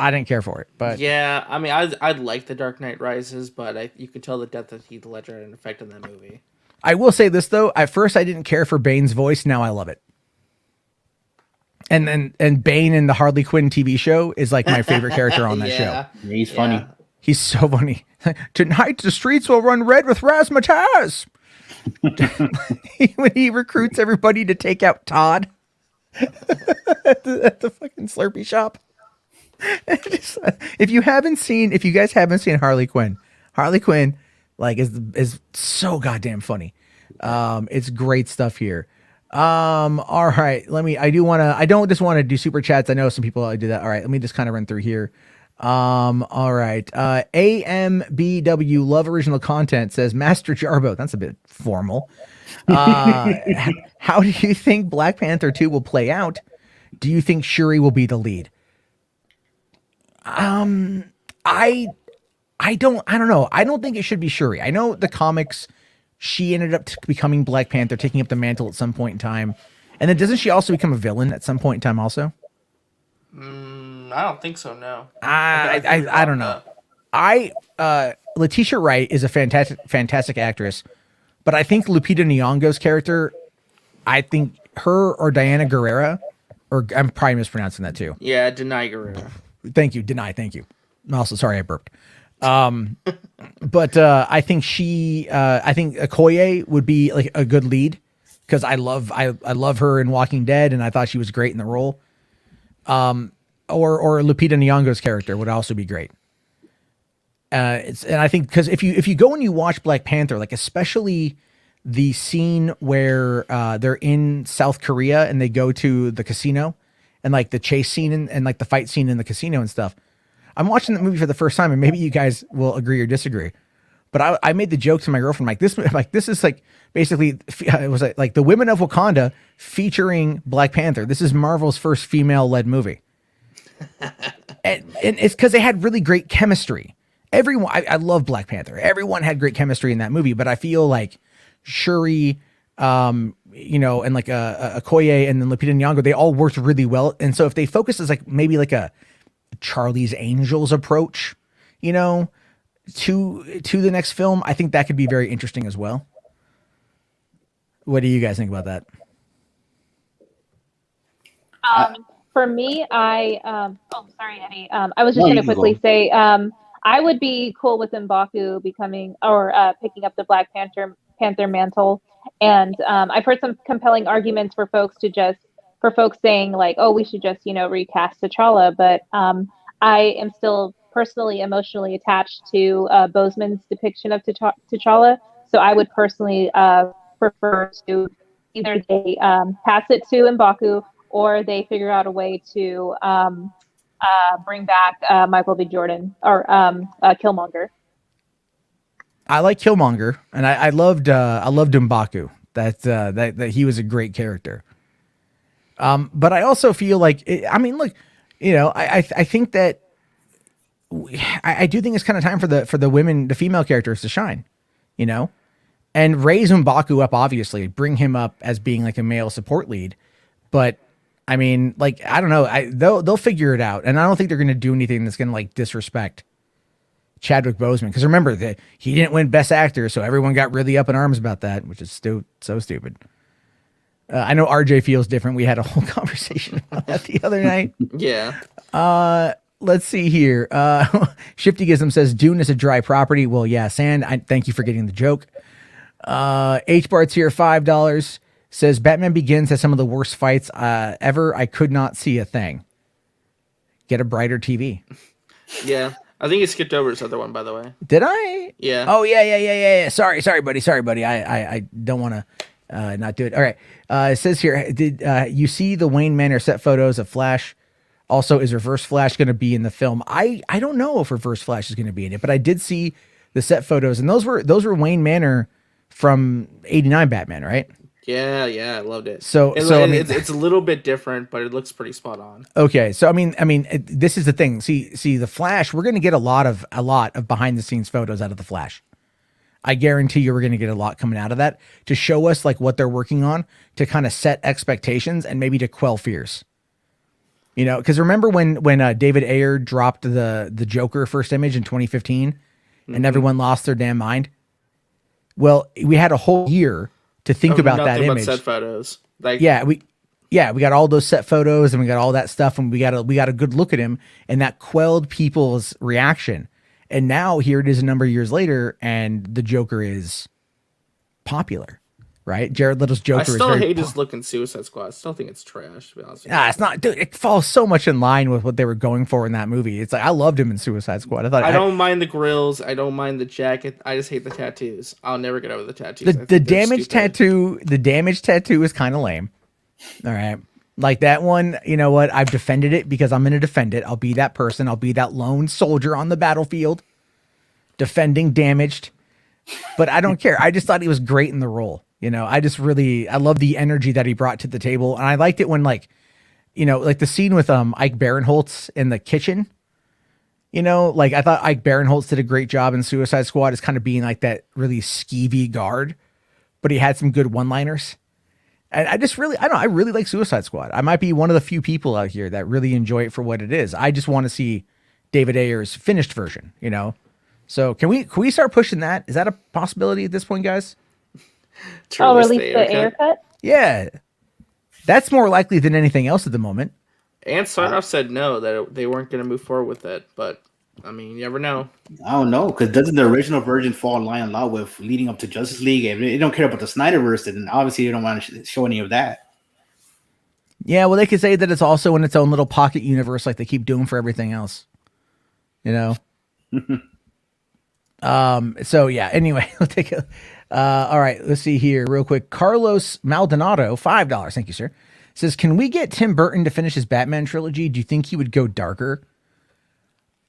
[SPEAKER 1] I didn't care for it. But
[SPEAKER 3] yeah, I mean, I'd like The Dark Knight Rises, but you could tell the death of Heath Ledger had an effect on that movie.
[SPEAKER 1] I will say this, though. At first, I didn't care for Bane's voice. Now I love it. And Bane in the Harley Quinn TV show is like my favorite character on that show.
[SPEAKER 5] Yeah, he's funny.
[SPEAKER 1] He's so funny. Tonight the streets will run red with razzmatazz. When he recruits everybody to take out Todd at the fucking Slurpee shop. If you guys haven't seen Harley Quinn like is so goddamn funny. It's great stuff here. All right, I don't just want to do super chats. I know some people do that. All right, let me just kind of run through here. All right. AMBW Love Original Content says Master Jarbo. That's a bit formal. How do you think Black Panther 2 will play out? Do you think Shuri will be the lead? I don't know. I don't think it should be Shuri. I know the comics, she ended up becoming Black Panther, taking up the mantle at some point in time. And then doesn't she also become a villain at some point in time also?
[SPEAKER 3] I don't think so, no.
[SPEAKER 1] I don't know. Letitia Wright is a fantastic actress, but I think Lupita Nyong'o's character, I think her or Diana Guerrera, or I'm probably mispronouncing that too.
[SPEAKER 3] Yeah, Denai Guerrera.
[SPEAKER 1] Thank you, thank you. I'm also sorry I burped. But I think I think Okoye would be like a good lead because I love her in Walking Dead and I thought she was great in the role. Or Lupita Nyong'o's character would also be great. And I think because if you go and you watch Black Panther, like especially the scene where they're in South Korea and they go to the casino and like the chase scene and like the fight scene in the casino and stuff. I'm watching the movie for the first time, and maybe you guys will agree or disagree. But I made the joke to my girlfriend, like this is like basically it was like the Women of Wakanda featuring Black Panther. This is Marvel's first female-led movie, and it's because they had really great chemistry. Everyone, I love Black Panther. Everyone had great chemistry in that movie, but I feel like Shuri, and like Okoye and then Lupita Nyong'o, they all worked really well. And so if they focus as like maybe like a Charlie's Angels approach, to the next film, I think that could be very interesting as well. What do you guys think about that?
[SPEAKER 4] For me, sorry, Eddie. I was just going to quickly say, I would be cool with M'Baku becoming or picking up the Black Panther mantle. And I've heard some compelling arguments for folks saying like, oh, we should just, recast T'Challa. But I am still personally emotionally attached to Boseman's depiction of T'Challa. So I would personally prefer to either they pass it to M'Baku or they figure out a way to bring back Michael B. Jordan or Killmonger.
[SPEAKER 1] I like Killmonger, and I loved M'Baku. That he was a great character. But I also feel like, look, I think that I do think it's kind of time for the female characters to shine, and raise M'Baku up, obviously bring him up as being like a male support lead. But I don't know. They'll figure it out. And I don't think they're going to do anything that's going to like disrespect Chadwick Boseman. Cause remember that he didn't win Best Actor. So everyone got really up in arms about that, which is so stupid. I know RJ feels different. We had a whole conversation about that the other night.
[SPEAKER 3] Yeah.
[SPEAKER 1] Let's see here. Shiftygism says Dune is a dry property. Well, yeah, Sand. Thank you for getting the joke. H Bart's here, $5. Says Batman Begins has some of the worst fights ever. I could not see a thing. Get a brighter TV.
[SPEAKER 3] Yeah. I think you skipped over this other one, by the way.
[SPEAKER 1] Did I?
[SPEAKER 3] Yeah.
[SPEAKER 1] Oh, yeah. Sorry, buddy. I don't want to not do it. All right. It says here, did you see the Wayne Manor set photos of Flash? Also, is Reverse Flash going to be in the film? I don't know if Reverse Flash is going to be in it, but I did see the set photos, and those were Wayne Manor from '89 Batman, right?
[SPEAKER 3] Yeah, I loved it.
[SPEAKER 1] So I mean,
[SPEAKER 3] it's a little bit different, but it looks pretty spot on.
[SPEAKER 1] Okay, so I mean, this is the thing. See, the Flash. We're going to get a lot of behind the scenes photos out of the Flash. I guarantee you, we're going to get a lot coming out of that to show us like what they're working on, to kind of set expectations and maybe to quell fears. You know, because remember when David Ayer dropped the Joker first image in 2015, and everyone lost their damn mind. Well, we had a whole year to think about that image.
[SPEAKER 3] Set photos, like
[SPEAKER 1] we got all those set photos and we got all that stuff, and we got a good look at him, and that quelled people's reaction. And now here it is a number of years later, and the Joker is popular, right? Jared Leto's Joker. I
[SPEAKER 3] still hate his look in Suicide Squad. I still think it's trash, to be honest with you.
[SPEAKER 1] It's not, dude. It falls so much in line with what they were going for in that movie. It's like, I loved him in Suicide Squad.
[SPEAKER 3] I don't mind the grills. I don't mind the jacket. I just hate the tattoos. I'll never get over the tattoos.
[SPEAKER 1] The damage tattoo. The damage tattoo is kind of lame. All right. Like that one, you know what? I've defended it because I'm going to defend it. I'll be that person. I'll be that lone soldier on the battlefield defending Damaged. But I don't care. I just thought he was great in the role. You know, I love the energy that he brought to the table. And I liked it when, like, you know, like the scene with Ike Barinholtz in the kitchen. You know, like I thought Ike Barinholtz did a great job in Suicide Squad as kind of being like that really skeevy guard, but he had some good one-liners. And I really like Suicide Squad. I might be one of the few people out here that really enjoy it for what it is. I just want to see David Ayer's finished version, you know? So can we start pushing that? Is that a possibility at this point, guys?
[SPEAKER 4] Release the Ayer cut?
[SPEAKER 1] Yeah. That's more likely than anything else at the moment.
[SPEAKER 3] And Sarnoff said no, that they weren't going to move forward with it. But, I mean, you never know.
[SPEAKER 5] I don't know, because doesn't the original version fall in line a lot with leading up to Justice League? If they don't care about the Snyderverse, then obviously they don't want to show any of that.
[SPEAKER 1] Yeah, well, they could say that it's also in its own little pocket universe like they keep doing for everything else. You know? So, yeah, anyway, we'll take a... all right, let's see here real quick. Carlos Maldonado, $5. Thank you, sir. Says, can we get Tim Burton to finish his Batman trilogy? Do you think he would go darker?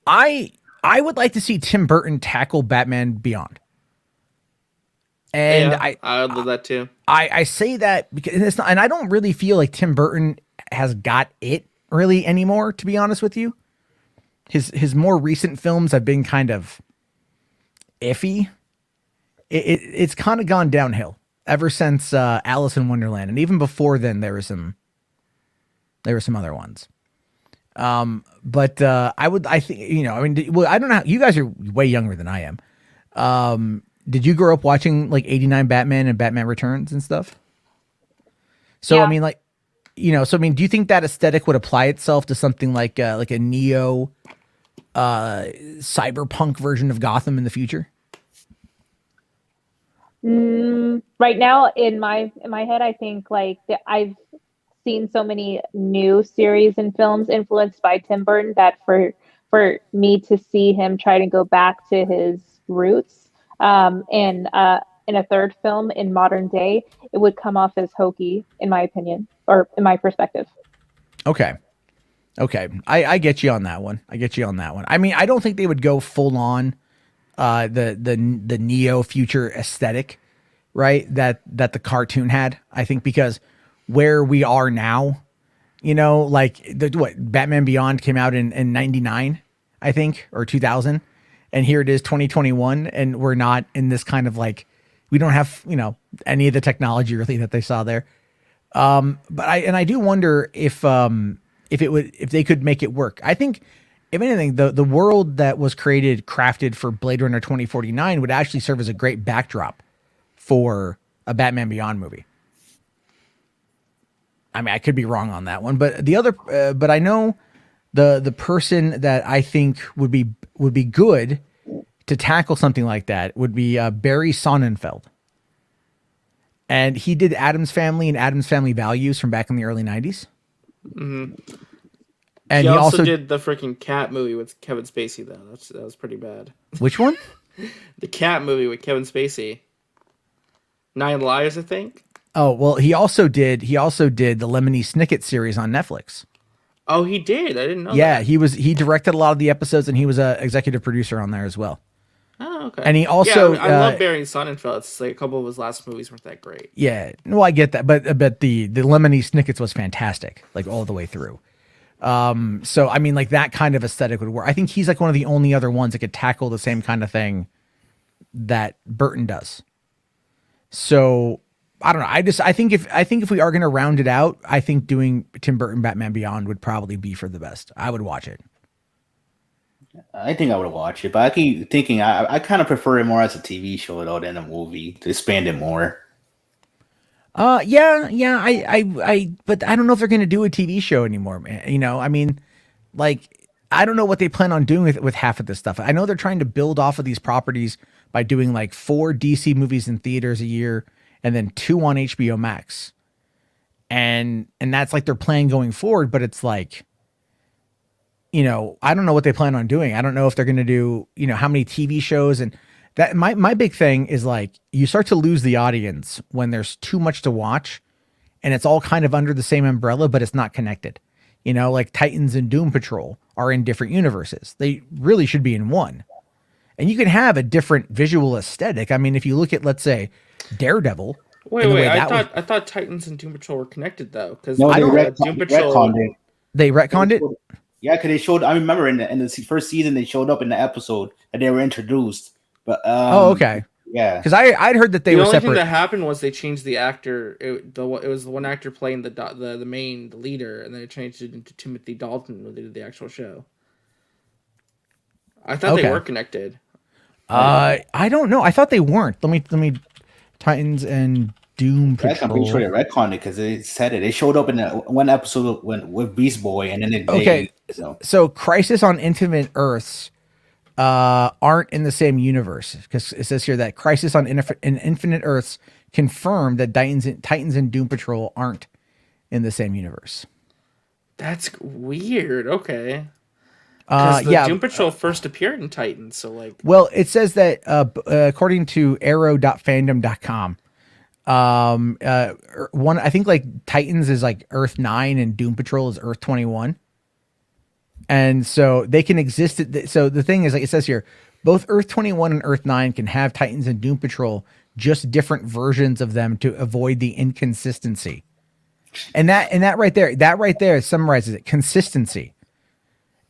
[SPEAKER 1] I would like to see Tim Burton tackle Batman Beyond. And
[SPEAKER 3] yeah, I would love that too.
[SPEAKER 1] I say that because it's not, and I don't really feel like Tim Burton has got it really anymore, to be honest with you. His more recent films have been kind of iffy. It's kind of gone downhill ever since Alice in Wonderland, and even before then there were some other ones. But I think, you know, I mean, well, I don't know. You guys are way younger than I am. Did you grow up watching like '89 Batman and Batman Returns and stuff? So yeah. I mean, like, you know, so I mean, do you think that aesthetic would apply itself to something like a neo cyberpunk version of Gotham in the future?
[SPEAKER 4] Right now, in my head, I think like I've seen so many new series and films influenced by Tim Burton that for me to see him try to go back to his roots in a third film in modern day, it would come off as hokey, in my opinion, or in my perspective.
[SPEAKER 1] Okay. I get you on that one. I mean, I don't think they would go full on the neo future aesthetic, right? That the cartoon had. I think because where we are now, you know, like Batman Beyond came out in 99, I think, or 2000. And here it is 2021. And we're not in this kind of like, we don't have, you know, any of the technology really that they saw there. But I do wonder if they could make it work. I think if anything, the world that was crafted for Blade Runner 2049 would actually serve as a great backdrop for a Batman Beyond movie. I mean, I could be wrong on that one, but but I know the person that I think would be good to tackle something like that would be Barry Sonnenfeld. And he did Addams Family and Addams Family Values from back in the early 90s.
[SPEAKER 3] Mm-hmm.
[SPEAKER 1] And
[SPEAKER 3] he also did the freaking Cat movie with Kevin Spacey, though. That was pretty bad.
[SPEAKER 1] Which one?
[SPEAKER 3] The Cat movie with Kevin Spacey. 9 Lives, I think.
[SPEAKER 1] Oh, well, he also did the Lemony Snicket series on Netflix.
[SPEAKER 3] Oh, he did. I didn't know.
[SPEAKER 1] Yeah, that. He directed a lot of the episodes, and he was a executive producer on there as well.
[SPEAKER 3] Oh, Oh, okay.
[SPEAKER 1] And he also,
[SPEAKER 3] I love Barry Sonnenfeld. It's like a couple of his last movies weren't that great.
[SPEAKER 1] Yeah, well, I get that, but the Lemony Snickets was fantastic, like all the way through. So I mean, like that kind of aesthetic would work. I think he's like one of the only other ones that could tackle the same kind of thing that Burton does. So I don't know. I think if we are going to round it out, I think doing Tim Burton Batman Beyond would probably be for the best. I would watch it.
[SPEAKER 5] I think I would watch it, but I keep thinking I kind of prefer it more as a TV show though than a movie to expand it more.
[SPEAKER 1] Yeah, but I don't know if they're going to do a TV show anymore, man. You know, I mean, like, I don't know what they plan on doing with half of this stuff. I know they're trying to build off of these properties by doing like 4 DC movies in theaters a year and then 2 on HBO Max. And that's like their plan going forward, but it's like, you know, I don't know what they plan on doing. I don't know if they're going to do, you know, how many TV shows. And that my big thing is like, you start to lose the audience when there's too much to watch and it's all kind of under the same umbrella, but it's not connected. You know, like Titans and Doom Patrol are in different universes. They really should be in one. And you can have a different visual aesthetic. I mean, if you look at, let's say, Daredevil.
[SPEAKER 3] I thought Titans and Doom Patrol were connected though, because
[SPEAKER 5] no,
[SPEAKER 3] Doom Patrol.
[SPEAKER 1] They retconned it.
[SPEAKER 5] Yeah, because they showed. I remember in the first season they showed up in the episode that they were introduced. But
[SPEAKER 1] okay.
[SPEAKER 5] Yeah,
[SPEAKER 1] because I'd heard that they were separate.
[SPEAKER 3] The only thing that happened was they changed the actor. It was the one actor playing the main leader, and then they changed it into Timothy Dalton when they did the actual show. I thought they were connected.
[SPEAKER 1] I don't know. I thought they weren't. Let me. Titans and Doom Patrol.
[SPEAKER 5] I'm pretty sure they retconned it because they said it. They showed up in one episode with Beast Boy, and then
[SPEAKER 1] So Crisis on Infinite Earths aren't in the same universe, because it says here that Crisis on Infinite Earths confirmed that Titans and Doom Patrol aren't in the same universe. That's
[SPEAKER 3] weird. Okay. Doom Patrol first appeared in Titans, so like.
[SPEAKER 1] Well, it says that according to arrow.fandom.com, I think like Titans is like Earth 9 and Doom Patrol is Earth 21. And so they can exist. So the thing is, like it says here, both Earth 21 and Earth 9 can have Titans and Doom Patrol, just different versions of them to avoid the inconsistency. And that right there summarizes it. Consistency.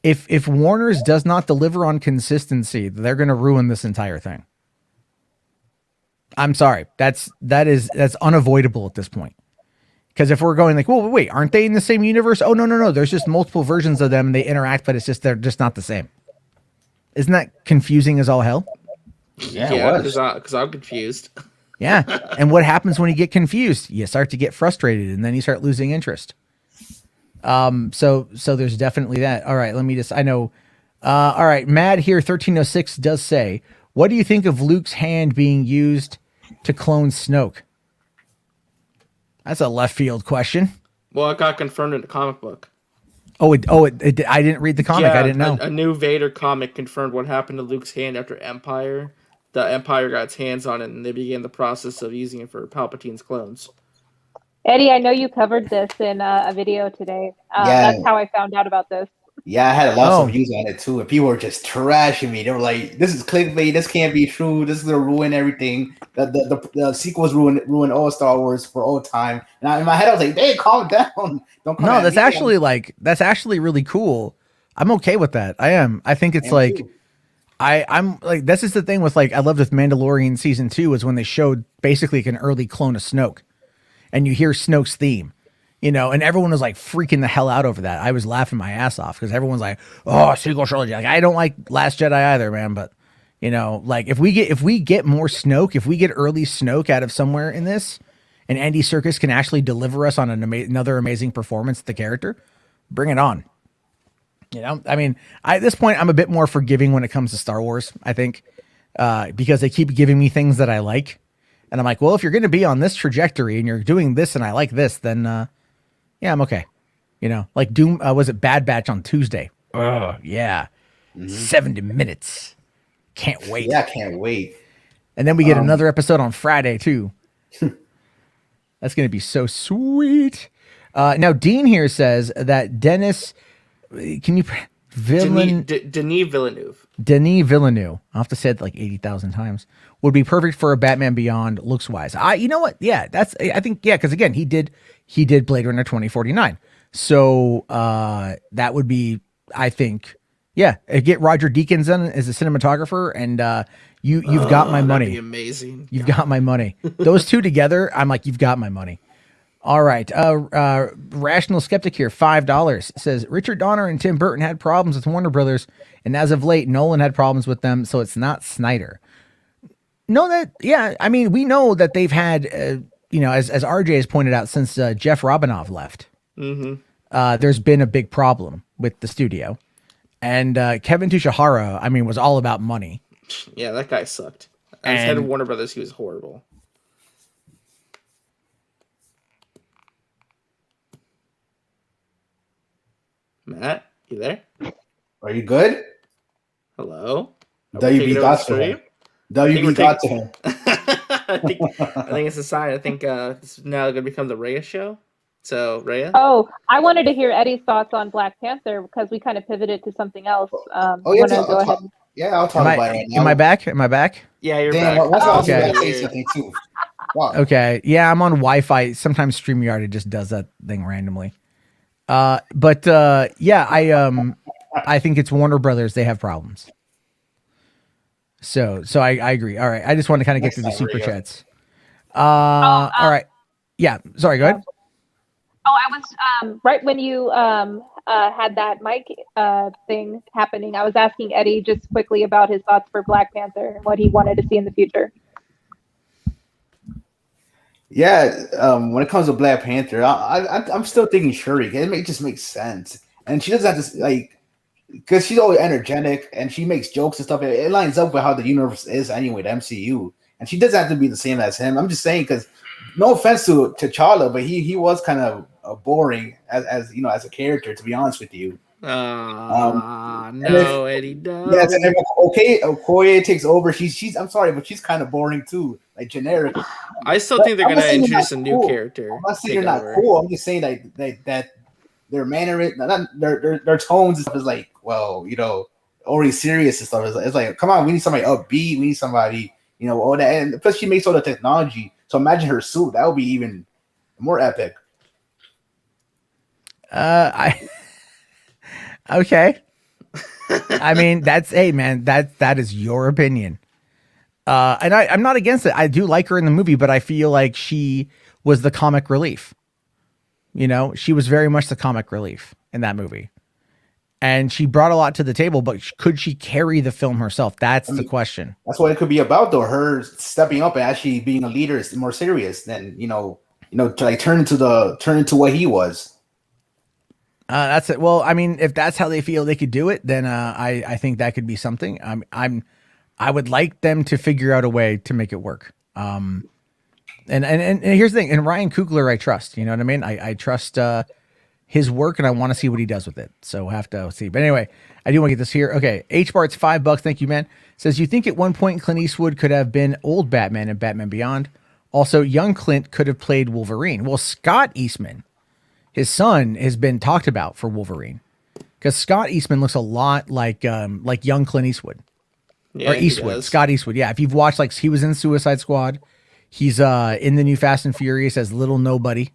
[SPEAKER 1] If Warner's does not deliver on consistency, they're going to ruin this entire thing. I'm sorry. That's unavoidable at this point. Because if we're going like, well, wait, aren't they in the same universe? Oh, no. There's just multiple versions of them. And they interact, but they're just not the same. Isn't that confusing as all hell?
[SPEAKER 3] Yeah, because I'm confused.
[SPEAKER 1] Yeah. And what happens when you get confused? You start to get frustrated, and then you start losing interest. So there's definitely that. All right, let me just, I know, all right. Mad here 1306 does say, what do you think of Luke's hand being used to clone Snoke? That's a left field question.
[SPEAKER 3] Well, it got confirmed in the comic book.
[SPEAKER 1] I didn't read the comic.
[SPEAKER 3] Yeah,
[SPEAKER 1] I didn't know.
[SPEAKER 3] A new Vader comic confirmed what happened to Luke's hand after Empire. The Empire got its hands on it, and they began the process of using it for Palpatine's clones.
[SPEAKER 4] Eddie, I know you covered this in a video today. That's how I found out about this.
[SPEAKER 5] Yeah, I had lots of views on it too, and people were just trashing me. They were like, "This is clickbait. This can't be true. This is gonna ruin everything. The sequels ruin all Star Wars for all time." And in my head, I was like, "Hey, calm down. Don't come."
[SPEAKER 1] No, that's actually really cool. I'm okay with that. I am. I think it's like, I'm like, this is the thing with like, I loved with Mandalorian season 2 is when they showed basically like an early clone of Snoke. And you hear Snoke's theme, you know, and everyone was like freaking the hell out over that. I was laughing my ass off because everyone's like, "Oh, sequel trilogy." Like, I don't like Last Jedi either, man. But you know, like if we get more Snoke, if we get early Snoke out of somewhere in this, and Andy Serkis can actually deliver us on another amazing performance of the character, bring it on. You know, I mean, at this point, I'm a bit more forgiving when it comes to Star Wars. I think because they keep giving me things that I like. And I'm like, well, if you're going to be on this trajectory and you're doing this and I like this, then yeah, I'm okay. You know, like Doom, was it Bad Batch on Tuesday? Oh, yeah. 70 minutes. Can't wait.
[SPEAKER 5] Yeah, can't wait.
[SPEAKER 1] And then we get another episode on Friday, too. That's going to be so sweet. Now, Dean here says that Dennis, can you
[SPEAKER 3] Denis Villeneuve.
[SPEAKER 1] Denis Villeneuve. I'll have to say it like 80,000 times. Would be perfect for a Batman Beyond looks wise. You know what? Yeah, I think because again he did Blade Runner 2049. So that would be, I think, yeah. Get Roger Deakins in as a cinematographer, and you've got my money.
[SPEAKER 3] That'd be amazing.
[SPEAKER 1] You've got my money. Those two together, I'm like, you've got my money. All right. Rational Skeptic here, $5 says Richard Donner and Tim Burton had problems with Warner Brothers, and as of late, Nolan had problems with them, so it's not Snyder. I mean, we know that they've had, as RJ has pointed out, since Jeff Robinov left, there's been a big problem with the studio, and Kevin Tushihara, I mean, was all about money.
[SPEAKER 3] Yeah, that guy sucked. As head of Warner Brothers, he was horrible. Matt, you there?
[SPEAKER 5] Are you good?
[SPEAKER 3] Hello?
[SPEAKER 5] WB got to him. WB got to him.
[SPEAKER 3] I think it's a sign. I think it's now going to become the Rhea show. So, Rhea?
[SPEAKER 4] Oh, I wanted to hear Eddie's thoughts on Black Panther because we kind of pivoted to something else.
[SPEAKER 5] I'll talk about it right now.
[SPEAKER 1] Am I back?
[SPEAKER 3] Yeah, you're
[SPEAKER 5] back.
[SPEAKER 3] back.
[SPEAKER 5] Okay. Too. Wow.
[SPEAKER 1] Okay. Yeah, I'm on Wi-Fi. Sometimes StreamYard, it just does that thing randomly. I think it's Warner Brothers. They have problems. So I agree. All right. I just want to kind of get to the super chats. All right. Yeah. Sorry. Go ahead.
[SPEAKER 4] I was right when you had that mic thing happening. I was asking Eddie just quickly about his thoughts for Black Panther and what he wanted to see in the future.
[SPEAKER 5] Yeah, when it comes to Black Panther, I'm still thinking Shuri. It just makes sense, and she doesn't have to because she's always energetic and she makes jokes and stuff. It lines up with how the universe is anyway, the MCU, and she doesn't have to be the same as him. I'm just saying because no offense to T'Challa, but he was kind of boring as a character, to be honest with you.
[SPEAKER 3] No, Eddie, no.
[SPEAKER 5] Yes, and Okoye takes over. She's I'm sorry, but she's kind of boring too, like generic.
[SPEAKER 3] I still think they're gonna introduce a new character.
[SPEAKER 5] I'm not saying they're not cool. I'm just saying that their manner, their tones and stuff is like, well, already serious and stuff. It's like, come on, we need somebody upbeat. We need somebody, all that. And plus, she makes all the technology. So imagine her suit. That would be even more epic.
[SPEAKER 1] Okay. I mean, that is your opinion. And I'm not against it. I do like her in the movie, but I feel like she was the comic relief. She was very much the comic relief in that movie. And she brought a lot to the table, but could she carry the film herself? That's the question.
[SPEAKER 5] That's what it could be about, though. Her stepping up and actually being a leader is more serious than, to like turn into what he was.
[SPEAKER 1] That's it. Well, I mean, if that's how they feel they could do it, then I think that could be something. I would like them to figure out a way to make it work. And here's the thing. And Ryan Coogler, I trust. You know what I mean? I trust his work, and I want to see what he does with it. So we'll have to see. But anyway, I do want to get this here. Okay, HBart's $5. Thank you, man. Says, you think at one point Clint Eastwood could have been old Batman in Batman Beyond? Also, young Clint could have played Wolverine. Well, Scott Eastman, his son, has been talked about for Wolverine because Scott Eastman looks a lot like young Clint Eastwood.
[SPEAKER 3] Yeah,
[SPEAKER 1] or Eastwood, Scott Eastwood. Yeah, if you've watched, like, he was in Suicide Squad. He's in the new Fast and Furious as Little Nobody.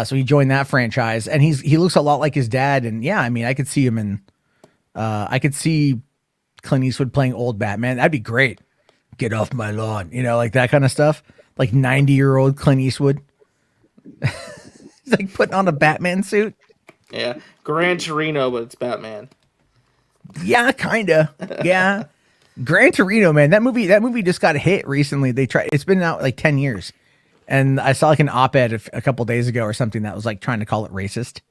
[SPEAKER 1] So he joined that franchise, and he looks a lot like his dad. And yeah, I mean, I could see him in. I could see Clint Eastwood playing old Batman. That'd be great. Get off my lawn, like that kind of stuff. Like 90-year-old Clint Eastwood. He's like putting on a Batman suit.
[SPEAKER 3] Yeah, Gran Torino, but it's Batman.
[SPEAKER 1] Yeah, kinda. Yeah, Gran Torino, man. That movie just got hit recently. It's been out like 10 years, and I saw like an op-ed a couple days ago or something that was like trying to call it racist.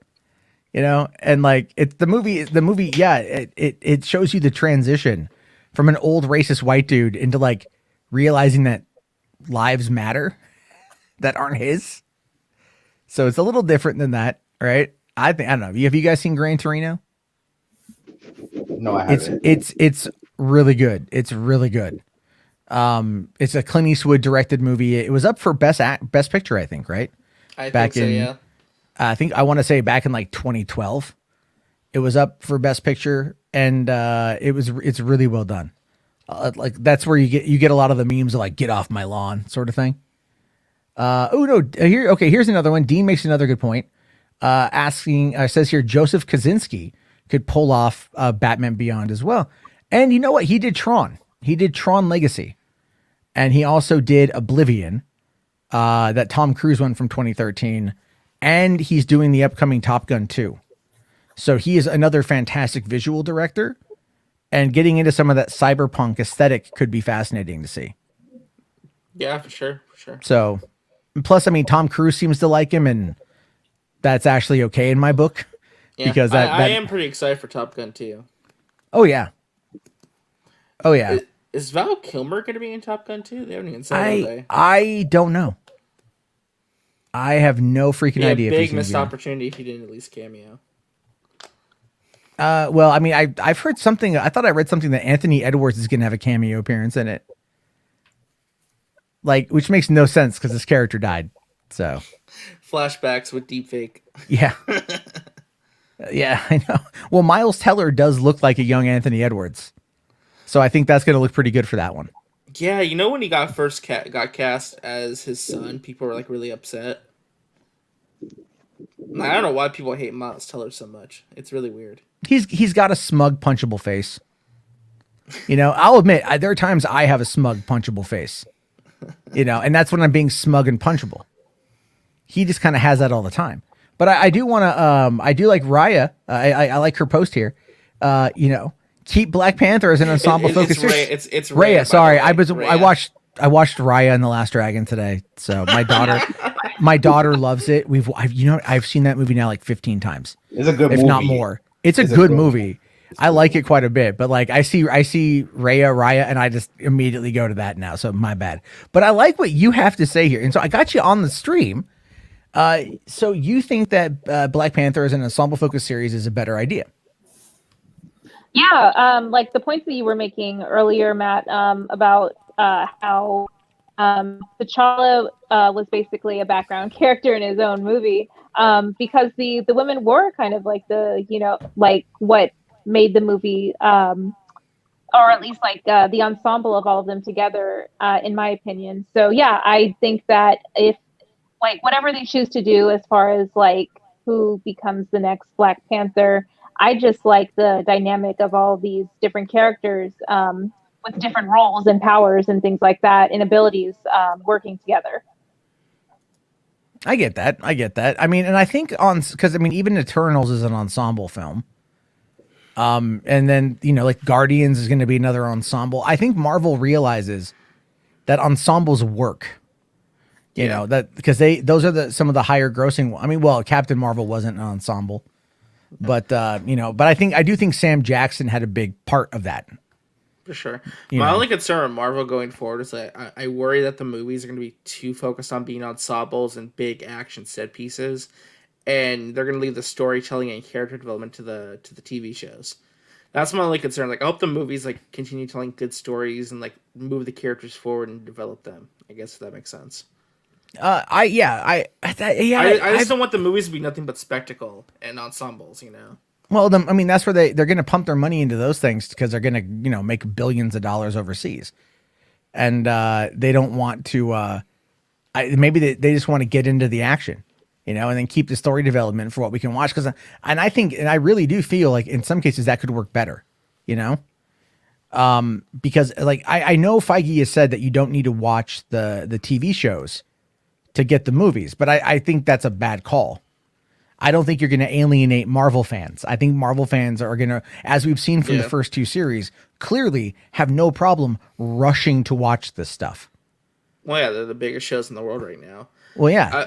[SPEAKER 1] And like it's the movie. Yeah, it shows you the transition from an old racist white dude into like realizing that lives matter that aren't his. So it's a little different than that, right? I don't know. Have you guys seen Gran Torino?
[SPEAKER 5] No, I haven't.
[SPEAKER 1] It's really good. It's really good. It's a Clint Eastwood directed movie. It was up for best picture, I think, right?
[SPEAKER 3] I think so, yeah.
[SPEAKER 1] I think I want to say back in like 2012. It was up for Best Picture, and it's really well done. Like that's where you get a lot of the memes of like "get off my lawn" sort of thing. Here's another one. Dean makes another good point. Says here Joseph Kaczynski could pull off Batman Beyond as well. And you know what? He did Tron. He did Tron Legacy. And he also did Oblivion, that Tom Cruise one from 2013. And he's doing the upcoming Top Gun 2. So he is another fantastic visual director. And getting into some of that cyberpunk aesthetic could be fascinating to see.
[SPEAKER 3] Yeah, for sure.
[SPEAKER 1] So, plus, I mean, Tom Cruise seems to like him, and that's actually okay in my book.
[SPEAKER 3] Yeah,
[SPEAKER 1] because
[SPEAKER 3] I am pretty excited for Top Gun 2.
[SPEAKER 1] Oh, yeah.
[SPEAKER 3] Is Val Kilmer going to be in Top Gun 2? They haven't even said it.
[SPEAKER 1] I don't know. I have no freaking idea.
[SPEAKER 3] Big missed opportunity if he didn't at least cameo.
[SPEAKER 1] Well, I mean, I've heard something. I thought I read something that Anthony Edwards is going to have a cameo appearance in it. Like, which makes no sense because his character died. So,
[SPEAKER 3] flashbacks with deepfake.
[SPEAKER 1] Yeah. Yeah, I know. Well, Miles Teller does look like a young Anthony Edwards. So I think that's going to look pretty good for that one.
[SPEAKER 3] Yeah, you know when he got got cast as his son, people were like really upset. I don't know why people hate Miles Teller so much. It's really weird.
[SPEAKER 1] He's got a smug, punchable face. You know, I'll admit there are times I have a smug, punchable face. You know, and that's when I'm being smug and punchable. He just kind of has that all the time. But I do want to. I do like Raya. I like her post here. You know, keep Black Panther as an ensemble focus.
[SPEAKER 3] It's
[SPEAKER 1] Raya. Sorry, I watched Raya and the Last Dragon today. So my daughter loves it. I've seen that movie now like 15 times.
[SPEAKER 5] It's a good movie,
[SPEAKER 1] if not more. It's a good movie. I like it quite a bit, but like I see Raya, and I just immediately go to that now. So my bad. But I like what you have to say here, and so I got you on the stream. So you think that Black Panther as an ensemble focus series is a better idea?
[SPEAKER 4] Yeah, like the points that you were making earlier, Matt, about how T'Challa was basically a background character in his own movie, because the women were kind of like like what made the movie, or at least like the ensemble of all of them together, in my opinion. So yeah, I think that if like whatever they choose to do as far as like who becomes the next Black Panther, I just like the dynamic of all these different characters with different roles and powers and things like that and abilities working together.
[SPEAKER 1] I get that. I mean, and I think because I mean, even Eternals is an ensemble film. And then, like Guardians is going to be another ensemble. I think Marvel realizes that ensembles work. You know, that because those are some of the higher grossing. I mean, well, Captain Marvel wasn't an ensemble, but but I do think Sam Jackson had a big part of that.
[SPEAKER 3] For sure. My only concern with Marvel going forward is that I worry that the movies are going to be too focused on being ensembles and big action set pieces, and they're going to leave the storytelling and character development to the TV shows. That's my only concern. Like, I hope the movies like continue telling good stories and like move the characters forward and develop them. I guess if that makes sense.
[SPEAKER 1] I
[SPEAKER 3] just don't want the movies to be nothing but spectacle and ensembles,
[SPEAKER 1] Well, I mean, that's where they're going to pump their money into those things because they're going to, make billions of dollars overseas, and they don't want to. Maybe they just want to get into the action, and then keep the story development for what we can watch. Because, and I really do feel like in some cases that could work better, because like I know Feige has said that you don't need to watch the TV shows to get the movies, but I think that's a bad call. I don't think you're going to alienate Marvel fans. I think Marvel fans are going to, as we've seen from the first two series, clearly have no problem rushing to watch this stuff.
[SPEAKER 3] Well, yeah, they're the biggest shows in the world right now.
[SPEAKER 1] Well, yeah.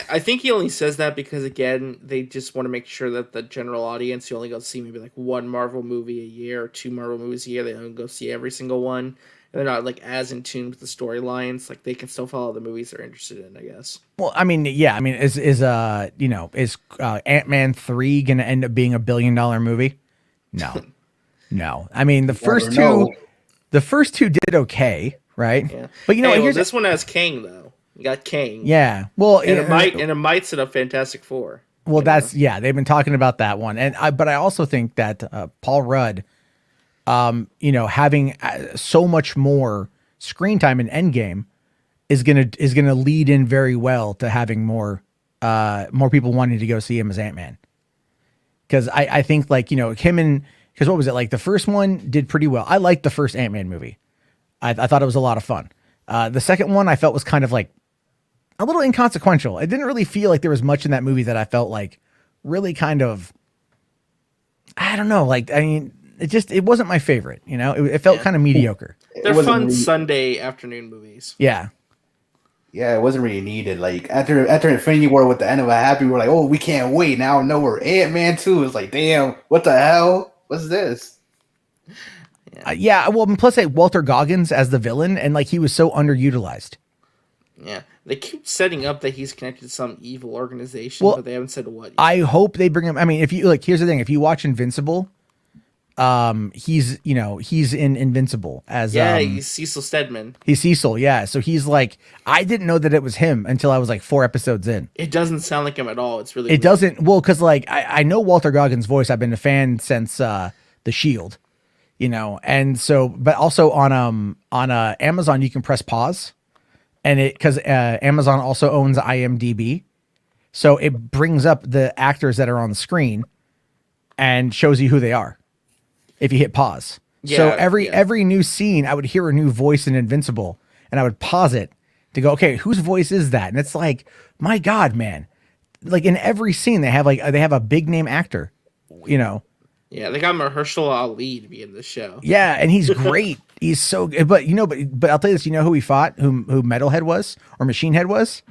[SPEAKER 3] I think he only says that because, again, they just want to make sure that the general audience, you only go see maybe like one Marvel movie a year or two Marvel movies a year. They don't go see every single one. They're not like as in tune with the storylines. Like they can still follow the movies they're interested in, I guess.
[SPEAKER 1] Well, I mean, yeah. I mean, is Ant-Man 3 going to end up being $1 billion movie? No, no. I mean, the first two did okay, right?
[SPEAKER 3] Yeah.
[SPEAKER 1] But here's
[SPEAKER 3] this one has Kang though. You got Kang.
[SPEAKER 1] Yeah. Well,
[SPEAKER 3] and it might set up Fantastic Four.
[SPEAKER 1] Well, they've been talking about that one, but I also think that Paul Rudd, having so much more screen time in Endgame is gonna lead in very well to having more people wanting to go see him as Ant-Man. Because I think him and because what was it like? The first one did pretty well. I liked the first Ant-Man movie. I thought it was a lot of fun. The second one I felt was kind of like a little inconsequential. I didn't really feel like there was much in that movie that I felt like really kind of, I don't know. It wasn't my favorite, it felt kind of mediocre.
[SPEAKER 3] They're fun Sunday afternoon movies.
[SPEAKER 1] Yeah.
[SPEAKER 5] Yeah, it wasn't really needed. Like after Infinity War with the end of a happy, we're like, oh, we can't wait. Now no, we're Ant-Man 2. It's like, damn, what the hell? What's this?
[SPEAKER 1] Well, plus Walter Goggins as the villain, and he was so underutilized.
[SPEAKER 3] Yeah, they keep setting up that he's connected to some evil organization, but they haven't said what yet.
[SPEAKER 1] I hope they bring him. I mean, if you here's the thing: if you watch Invincible, he's in Invincible as
[SPEAKER 3] he's Cecil Stedman.
[SPEAKER 1] He's Cecil, yeah. So he's I didn't know that it was him until I was 4 episodes in.
[SPEAKER 3] It doesn't sound like him at all. It's really
[SPEAKER 1] weird. Doesn't because I know Walter Goggins' voice. I've been a fan since The Shield, and so but also on Amazon you can press pause. And because Amazon also owns IMDb, so it brings up the actors that are on the screen and shows you who they are if you hit pause. So every new scene, I would hear a new voice in Invincible, and I would pause it to go, okay, whose voice is that? And it's my God, man! In every scene, they have a big name actor,
[SPEAKER 3] Yeah, they got Mahershala Ali to be in the show.
[SPEAKER 1] Yeah, and he's great. He's so good. But but I'll tell you this, who he fought, who Metalhead was or Machine Head was?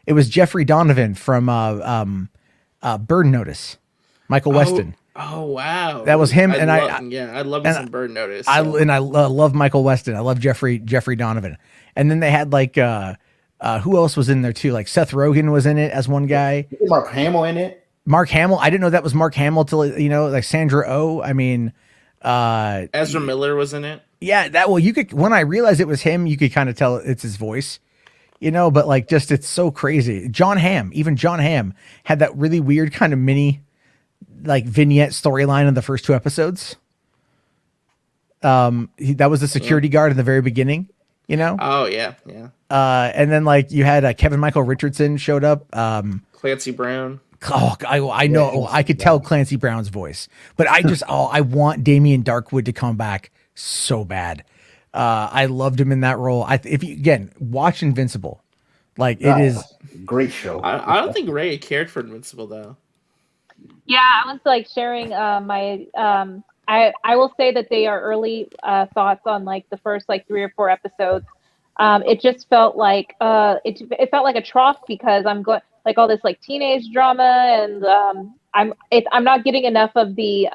[SPEAKER 1] It was Jeffrey Donovan from Bird Notice. Michael Weston.
[SPEAKER 3] Oh wow.
[SPEAKER 1] That was him.
[SPEAKER 3] I love some Bird Notice.
[SPEAKER 1] I love Michael Weston. I love Jeffrey Donovan. And then they had who else was in there too? Seth Rogen was in it as one guy.
[SPEAKER 5] Mark Hamill in it.
[SPEAKER 1] Mark Hamill. I didn't know that was Mark Hamill till Sandra Oh. I mean,
[SPEAKER 3] Ezra Miller was in it.
[SPEAKER 1] Yeah, you could when I realized it was him, you could kind of tell it's his voice, but it's so crazy. John Hamm had that really weird kind of mini vignette storyline in the first 2 episodes. That was the security guard in the very beginning,
[SPEAKER 3] Oh yeah.
[SPEAKER 1] And then you had Kevin Michael Richardson showed up.
[SPEAKER 3] Clancy Brown.
[SPEAKER 1] Oh, I know. I could tell Clancy Brown's voice, but I want Damien Darkwood to come back so bad. I loved him in that role. If you watch Invincible, it is
[SPEAKER 5] great show.
[SPEAKER 3] I don't think Ray cared for Invincible though.
[SPEAKER 4] Yeah, I was sharing my I will say that they are early thoughts on the first 3 or 4 episodes. It just felt it felt like a trough because I'm going all this teenage drama and I'm not getting enough of the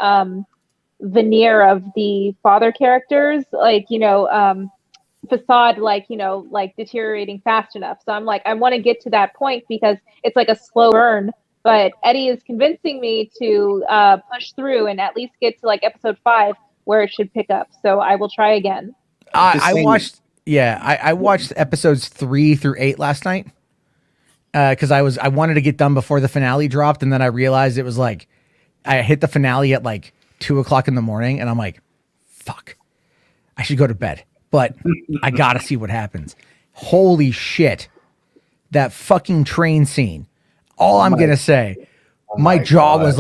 [SPEAKER 4] veneer of the father characters facade deteriorating fast enough. So I'm I want to get to that point because it's a slow burn. But Eddie is convincing me to push through and at least get to episode 5 where it should pick up. So I will try again.
[SPEAKER 1] I watched episodes 3 through 8 last night because I wanted to get done before the finale dropped, and then I realized it was I hit the finale at 2:00 in the morning, and I'm fuck, I should go to bed, but I gotta see what happens. Holy shit, that fucking train scene. All I'm gonna say, my jaw was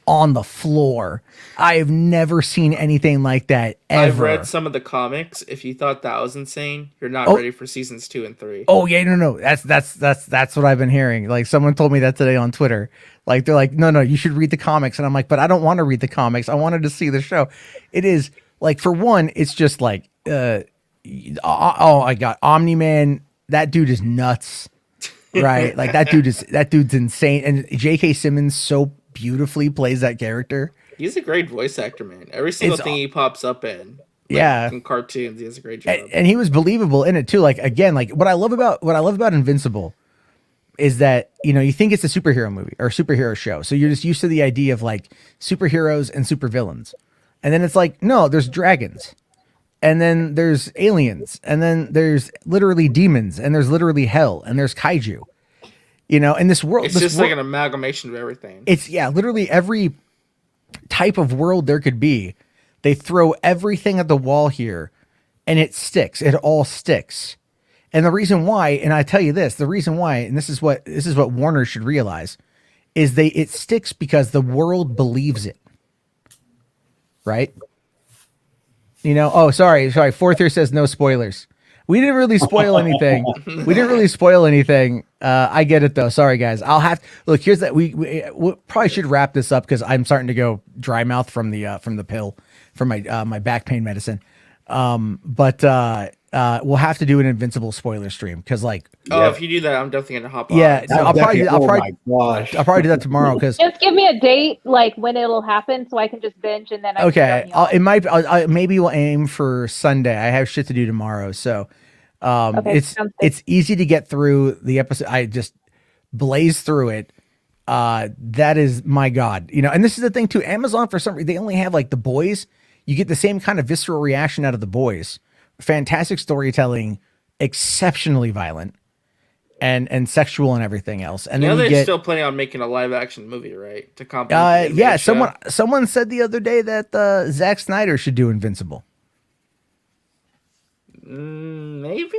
[SPEAKER 1] on the floor. I have never seen anything like that ever.
[SPEAKER 3] I've read some of the comics. If you thought that was insane, you're not ready for seasons 2 and 3.
[SPEAKER 1] Oh yeah, no. That's what I've been hearing. Someone told me that today on Twitter. They're no, you should read the comics. And I'm but I don't want to read the comics. I wanted to see the show. It is for one, it's just oh my God, Omni-Man, that dude is nuts. Right? that dude's insane. And J.K. Simmons so beautifully plays that character.
[SPEAKER 3] He's a great voice actor, man. Every single thing he pops up in. In cartoons, he does a great job.
[SPEAKER 1] And he was believable in it too. What I love about Invincible is that, you think it's a superhero movie or superhero show. So you're just used to the idea of superheroes and supervillains. And then it's no, there's dragons. And then there's aliens, and then there's literally demons, and there's literally hell, and there's kaiju. In this world,
[SPEAKER 3] it's just like an amalgamation of everything.
[SPEAKER 1] It's literally every type of world there could be. They throw everything at the wall here, and it sticks. It all sticks. And the reason why, and I tell you this, the reason why, and this is what Warner should realize, is it sticks because the world believes it. Right? Oh, sorry. Fourth here says no spoilers. We didn't really spoil anything. I get it though. Sorry guys. I'll have look. Here's that. We probably should wrap this up because I'm starting to go dry mouth from the pill, from my back pain medicine. But we'll have to do an Invincible spoiler stream because
[SPEAKER 3] if you do that, I'm definitely gonna hop on.
[SPEAKER 1] Yeah, no, I'll probably do that tomorrow because
[SPEAKER 4] just give me a date when it'll happen so I can just binge and then
[SPEAKER 1] maybe we'll aim for Sunday. I have shit to do tomorrow, so it's easy to get through the episode. I just blaze through it. That is my God, and this is the thing too. Amazon, for some reason, they only have The Boys. You get the same kind of visceral reaction out of The Boys. Fantastic storytelling, exceptionally violent, and sexual and everything else. And then
[SPEAKER 3] they're still planning on making a live action movie, right? To complement.
[SPEAKER 1] Yeah. Someone said the other day that Zack Snyder should do Invincible.
[SPEAKER 3] Maybe.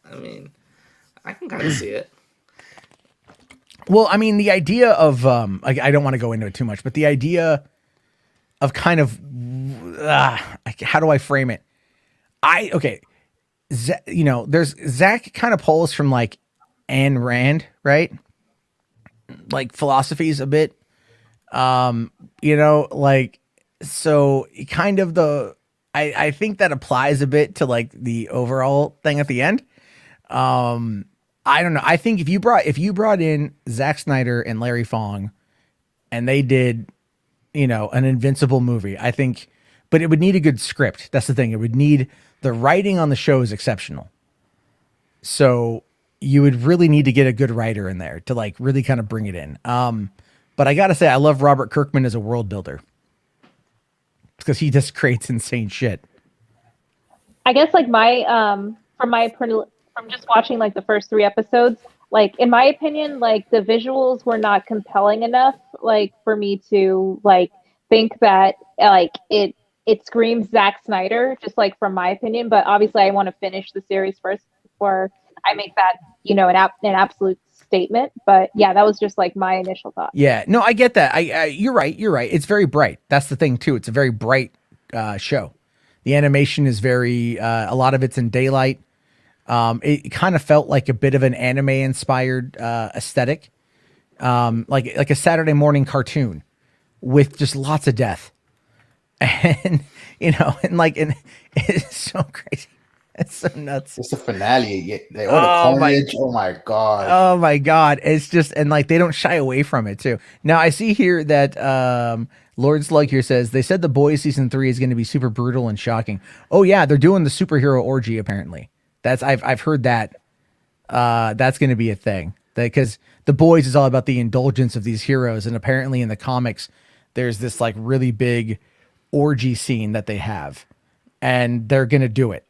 [SPEAKER 3] I mean, I can kind of see it.
[SPEAKER 1] Well, I mean, the idea of I don't want to go into it too much, but the idea of kind of how do I frame it? There's Zach kind of pulls from Ayn Rand, right? Philosophies a bit. So kind of I think that applies a bit to the overall thing at the end. I don't know. I think if you brought in Zack Snyder and Larry Fong and they did, an Invincible movie, I think, but it would need a good script. That's the thing. It would need the writing on the show is exceptional. So you would really need to get a good writer in there to really kind of bring it in. But I got to say, I love Robert Kirkman as a world builder because he just creates insane shit.
[SPEAKER 4] I guess from just watching the first 3 episodes, in my opinion, the visuals were not compelling enough for me to think that it screams Zack Snyder, just from my opinion. But obviously, I want to finish the series first before I make that an absolute statement. But yeah, that was just my initial thought.
[SPEAKER 1] Yeah, no, I get that. You're right. It's very bright. That's the thing too. It's a very bright show. The animation is very a lot of it's in daylight. It kind of felt like a bit of an anime inspired aesthetic, like a Saturday morning cartoon with just lots of death. And it's so crazy. It's so nuts.
[SPEAKER 5] It's the finale. The carnage. Oh my god.
[SPEAKER 1] Oh my god. It's just, and they don't shy away from it too. Now I see here that Lord Slug here says they said The Boys season 3 is going to be super brutal and shocking. Oh yeah, they're doing the superhero orgy apparently. I've heard that. That's going to be a thing because The Boys is all about the indulgence of these heroes, and apparently in the comics there's this really big orgy scene that they have, and they're gonna do it.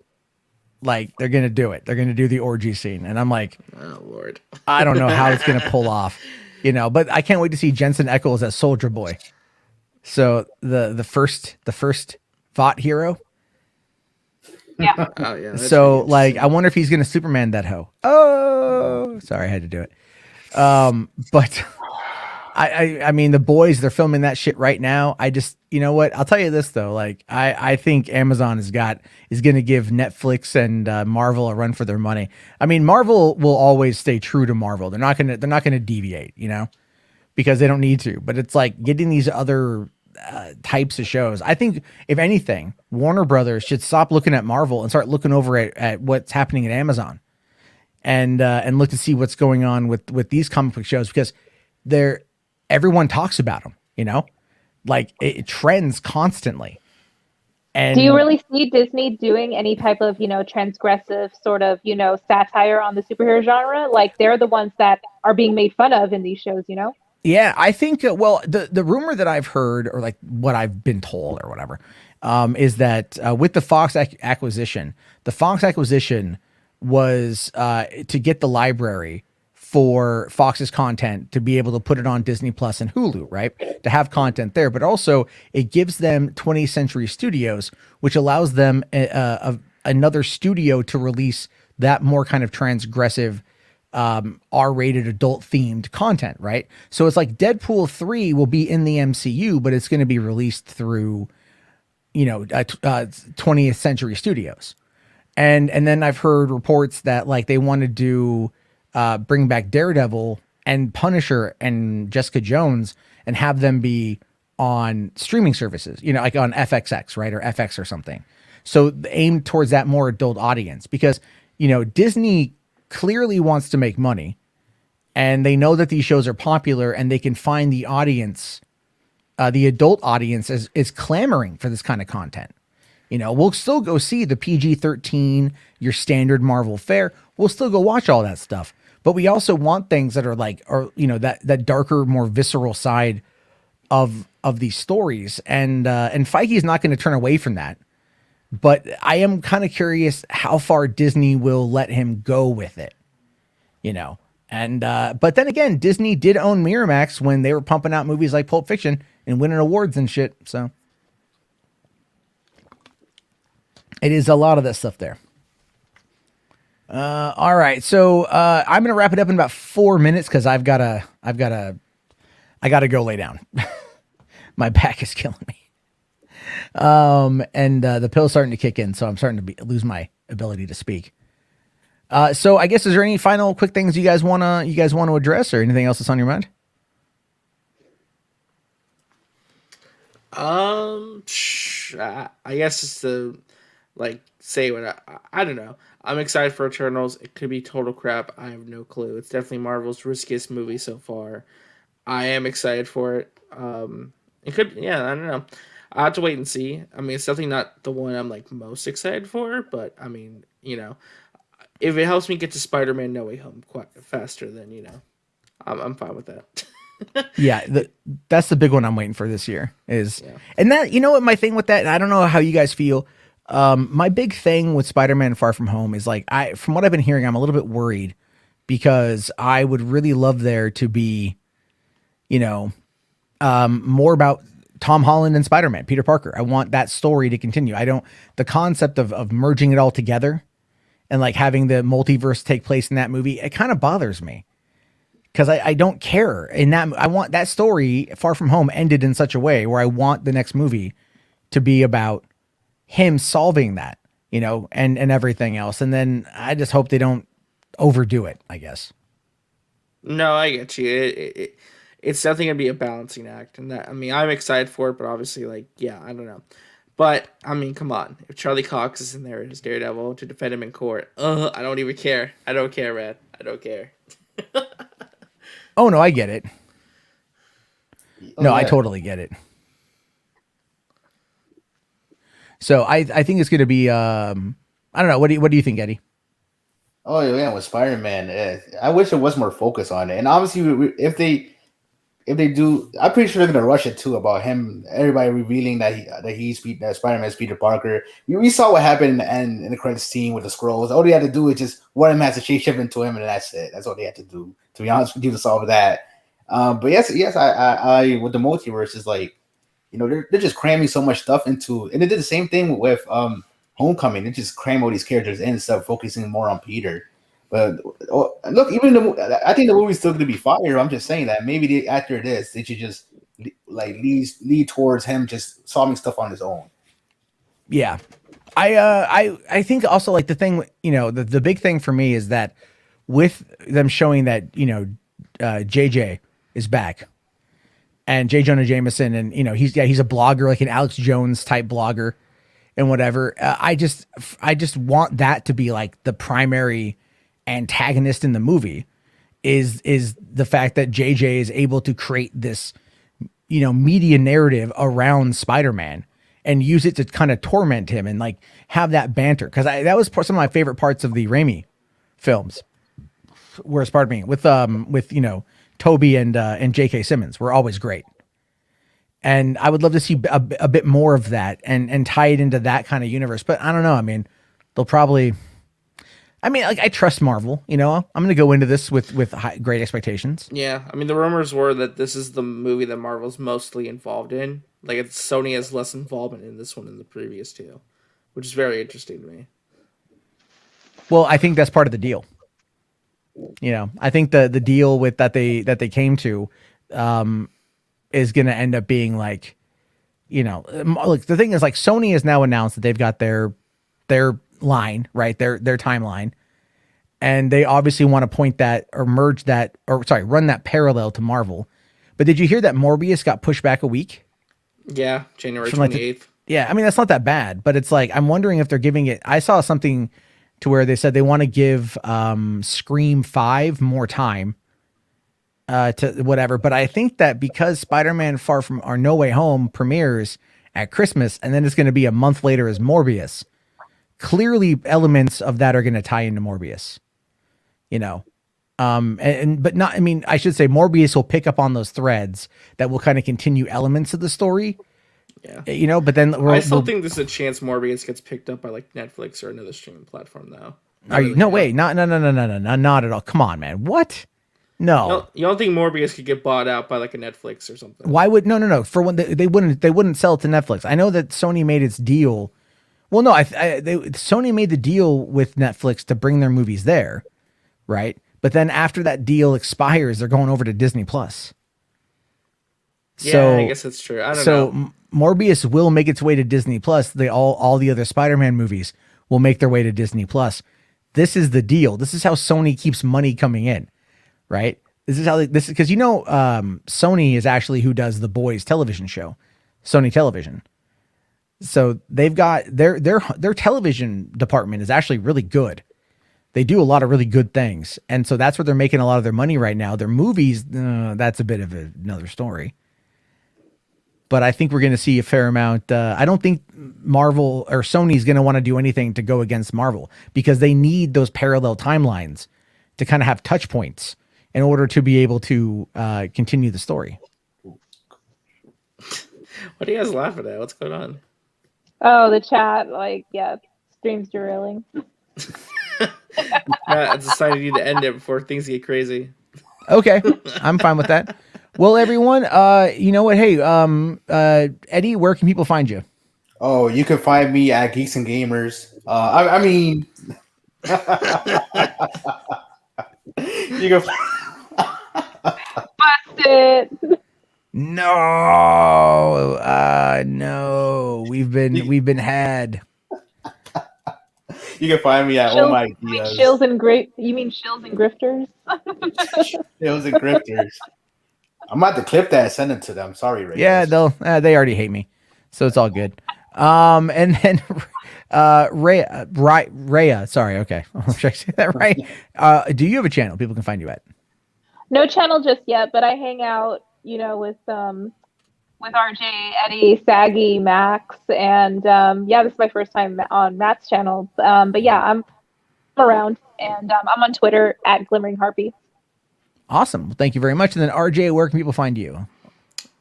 [SPEAKER 1] They're gonna do it. They're gonna do the orgy scene, and I'm like,
[SPEAKER 3] oh Lord,
[SPEAKER 1] I don't know how it's gonna pull off, But I can't wait to see Jensen Ackles as Soldier Boy. So the first Vought hero.
[SPEAKER 4] Yeah.
[SPEAKER 3] Oh yeah.
[SPEAKER 1] So I wonder if he's gonna Superman that hoe. Oh, sorry, I had to do it. But I mean, The Boys, they're filming that shit right now. I just, what? I'll tell you this though. I think Amazon is going to give Netflix and Marvel a run for their money. I mean, Marvel will always stay true to Marvel. They're not going to deviate, because they don't need to. But it's getting these other types of shows. I think if anything, Warner Brothers should stop looking at Marvel and start looking over at what's happening at Amazon, and look to see what's going on with these comic book shows because everyone talks about them, it trends constantly. And
[SPEAKER 4] do you really see Disney doing any type of, transgressive sort of, satire on the superhero genre? They're the ones that are being made fun of in these shows,
[SPEAKER 1] Yeah, I think, the rumor that I've heard or what I've been told or whatever, is that with the Fox acquisition, was to get the library for Fox's content to be able to put it on Disney Plus and Hulu, right? To have content there, but also it gives them 20th Century Studios, which allows them another studio to release that more kind of transgressive, R-rated adult themed content, right? So it's like Deadpool 3 will be in the MCU, but it's going to be released through, 20th Century Studios. And then I've heard reports that like they want to do bring back Daredevil and Punisher and Jessica Jones and have them be on streaming services, like on FXX, right? Or FX or something. So aim towards that more adult audience because, Disney clearly wants to make money and they know that these shows are popular and they can find the audience, the adult audience is clamoring for this kind of content. We'll still go see the PG-13, your standard Marvel fare. We'll still go watch all that stuff. But we also want things that are like, that darker, more visceral side of these stories. And Feige is not going to turn away from that. But I am kind of curious how far Disney will let him go with it, And but then again, Disney did own Miramax when they were pumping out movies like Pulp Fiction and winning awards and shit. So it is a lot of that stuff there. All right. So, I'm going to wrap it up in about 4 minutes cause I gotta go lay down. My back is killing me. And the pill's starting to kick in. So I'm starting to lose my ability to speak. So I guess, is there any final quick things you guys want to address or anything else that's on your mind?
[SPEAKER 3] I guess it's to say what I don't know. I'm excited for Eternals. It could be total crap. I have no clue. It's definitely Marvel's riskiest movie so far. I am excited for it. It could, I don't know. I have to wait and see. I mean, it's definitely not the one I'm most excited for, but I mean, if it helps me get to Spider-Man No Way Home quite faster, then I'm fine with that.
[SPEAKER 1] Yeah, that's the big one I'm waiting for this year and that, what my thing with that, and I don't know how you guys feel. My big thing with Spider-Man Far From Home is from what I've been hearing, I'm a little bit worried because I would really love there to be, more about Tom Holland and Spider-Man, Peter Parker. I want that story to continue. The concept of merging it all together and having the multiverse take place in that movie, it kind of bothers me. Because I don't care in that. I want that story Far From Home ended in such a way where I want the next movie to be about him solving that, and everything else. And then I just hope they don't overdo it, I guess.
[SPEAKER 3] No, I get you. It's definitely gonna be a balancing act, and that I'm excited for it, but obviously, I don't know. But I mean, come on, if Charlie Cox is in there as Daredevil to defend him in court, I don't even care. I don't care, man. I don't care.
[SPEAKER 1] Oh no, I get it. No, I totally get it. So I think it's going to be, I don't know. What do you think, Eddie?
[SPEAKER 5] Oh yeah, with Spider-Man, I wish there was more focus on it. And obviously, if they do, I'm pretty sure they're gonna rush it too about him. Everybody revealing that Spider-Man's Peter Parker. We saw what happened in the credits scene with the scrolls. All they had to do is just one of them has to shape shift into him, and that's it. That's all they had to do. To be honest with you, to solve that. But yes, I with the multiverse is they're just cramming so much stuff into, and they did the same thing with Homecoming. They just cram all these characters in instead of focusing more on Peter. But look, I think the movie's still going to be fire. I'm just saying that maybe after this, they should just lead towards him just solving stuff on his own.
[SPEAKER 1] Yeah, I think also the thing, the big thing for me is that with them showing that JJ is back. And J. Jonah Jameson, and he's a blogger, like an Alex Jones type blogger, and whatever. I just want that to be the primary antagonist in the movie, is the fact that JJ is able to create this, media narrative around Spider-Man and use it to kind of torment him and have that banter. Because that was some of my favorite parts of the Raimi films, where Spider-Man with Toby and J.K. Simmons were always great. And I would love to see a bit more of that and tie it into that kind of universe. But I don't know. I mean, they'll probably, I mean, like I trust Marvel. You know, I'm going to go into this with great expectations.
[SPEAKER 3] Yeah, I mean, the rumors were that this is the movie that Marvel's mostly involved in. Like, Sony has less involvement in this one than the previous two, which is very interesting to me.
[SPEAKER 1] Well, I think that's part of the deal. You know, I think the deal with that they came to is going to end up being like, you know, like the thing is like Sony has now announced that they've got their line, right? Their timeline. And they obviously want to point that or merge that, or sorry, run that parallel to Marvel. But did you hear that Morbius got pushed back a week?
[SPEAKER 3] Yeah, January 28th.
[SPEAKER 1] Like yeah, I mean, that's not that bad, but it's like, I'm wondering if they're giving it, I saw something to where they said they want to give Scream 5 more time to whatever. But I think that because Spider-Man Far From or No Way Home premieres at Christmas, and then it's going to be a month later as Morbius, clearly elements of that are going to tie into Morbius, you know? But not, I mean, I should say Morbius will pick up on those threads that will kind of continue elements of the story.
[SPEAKER 3] Yeah,
[SPEAKER 1] you know, but then
[SPEAKER 3] I still think there's a chance Morbius gets picked up by like Netflix or another streaming platform, though.
[SPEAKER 1] Are you? No way, not at all. Come on, man. What? No.
[SPEAKER 3] You don't think Morbius could get bought out by like a Netflix or something?
[SPEAKER 1] Why would no? For when they wouldn't sell it to Netflix. I know that Sony made its deal. Well, no, Sony made the deal with Netflix to bring their movies there, right? But then after that deal expires, they're going over to Disney Plus.
[SPEAKER 3] Yeah,
[SPEAKER 1] so,
[SPEAKER 3] I guess that's true. I don't know.
[SPEAKER 1] So Morbius will make its way to Disney Plus. All the other Spider-Man movies will make their way to Disney Plus. This is the deal. This is how Sony keeps money coming in, right? This is how because Sony is actually who does the Boys television show, Sony Television. So they've got their television department is actually really good. They do a lot of really good things, and so that's where they're making a lot of their money right now. Their movies, that's a bit of another story. But I think we're going to see a fair amount. I don't think Marvel or Sony is going to want to do anything to go against Marvel because they need those parallel timelines to kind of have touch points in order to be able to continue the story.
[SPEAKER 3] What are you guys laughing at? What's going on?
[SPEAKER 4] Oh, the chat, stream's derailing.
[SPEAKER 3] I decided you to end it before things get crazy.
[SPEAKER 1] Okay, I'm fine with that. Well, everyone, you know what? Hey, Eddie, where can people find you?
[SPEAKER 5] Oh, you can find me at Geeks and Gamers. I mean, you can.
[SPEAKER 4] Busted.
[SPEAKER 1] No, we've been had.
[SPEAKER 5] You can find me at
[SPEAKER 4] Shills,
[SPEAKER 5] My
[SPEAKER 4] You mean shills and grifters?
[SPEAKER 5] Shills and grifters. I'm about to clip that and send it to them. Sorry, Ray.
[SPEAKER 1] Yeah, they already hate me, so it's all good. And then Rhea. Sorry, okay, should I say that right? Do you have a channel people can find you at?
[SPEAKER 4] No channel just yet, but I hang out, with RJ, Eddie, Saggy, Max, and this is my first time on Matt's channel. But yeah, I'm around, and I'm on Twitter at Glimmering Harpy.
[SPEAKER 1] Awesome. Well, thank you very much. And then RJ, where can people find you?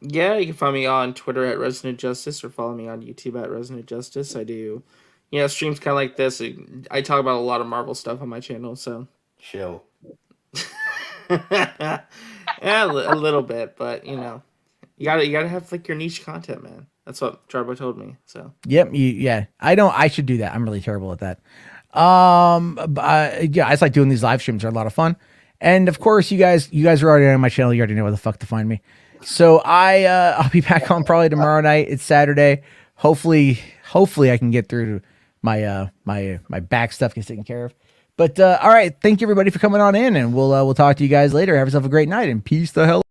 [SPEAKER 3] Yeah, you can find me on Twitter at Resonant Justice or follow me on YouTube at Resonant Justice. I do, streams kind of like this. I talk about a lot of Marvel stuff on my channel, so.
[SPEAKER 5] Chill.
[SPEAKER 3] Yeah, a little bit, but you gotta have like your niche content, man. That's what Jarbo told me. So.
[SPEAKER 1] Yep. I should do that. I'm really terrible at that. I just like doing these live streams. They're a lot of fun. And of course, you guys are already on my channel. You already know where the fuck to find me. So I'll be back on probably tomorrow night. It's Saturday. Hopefully I can get through my my back stuff gets taken care of. But all right, thank you everybody for coming on in, and we'll talk to you guys later. Have yourself a great night, and peace the hell.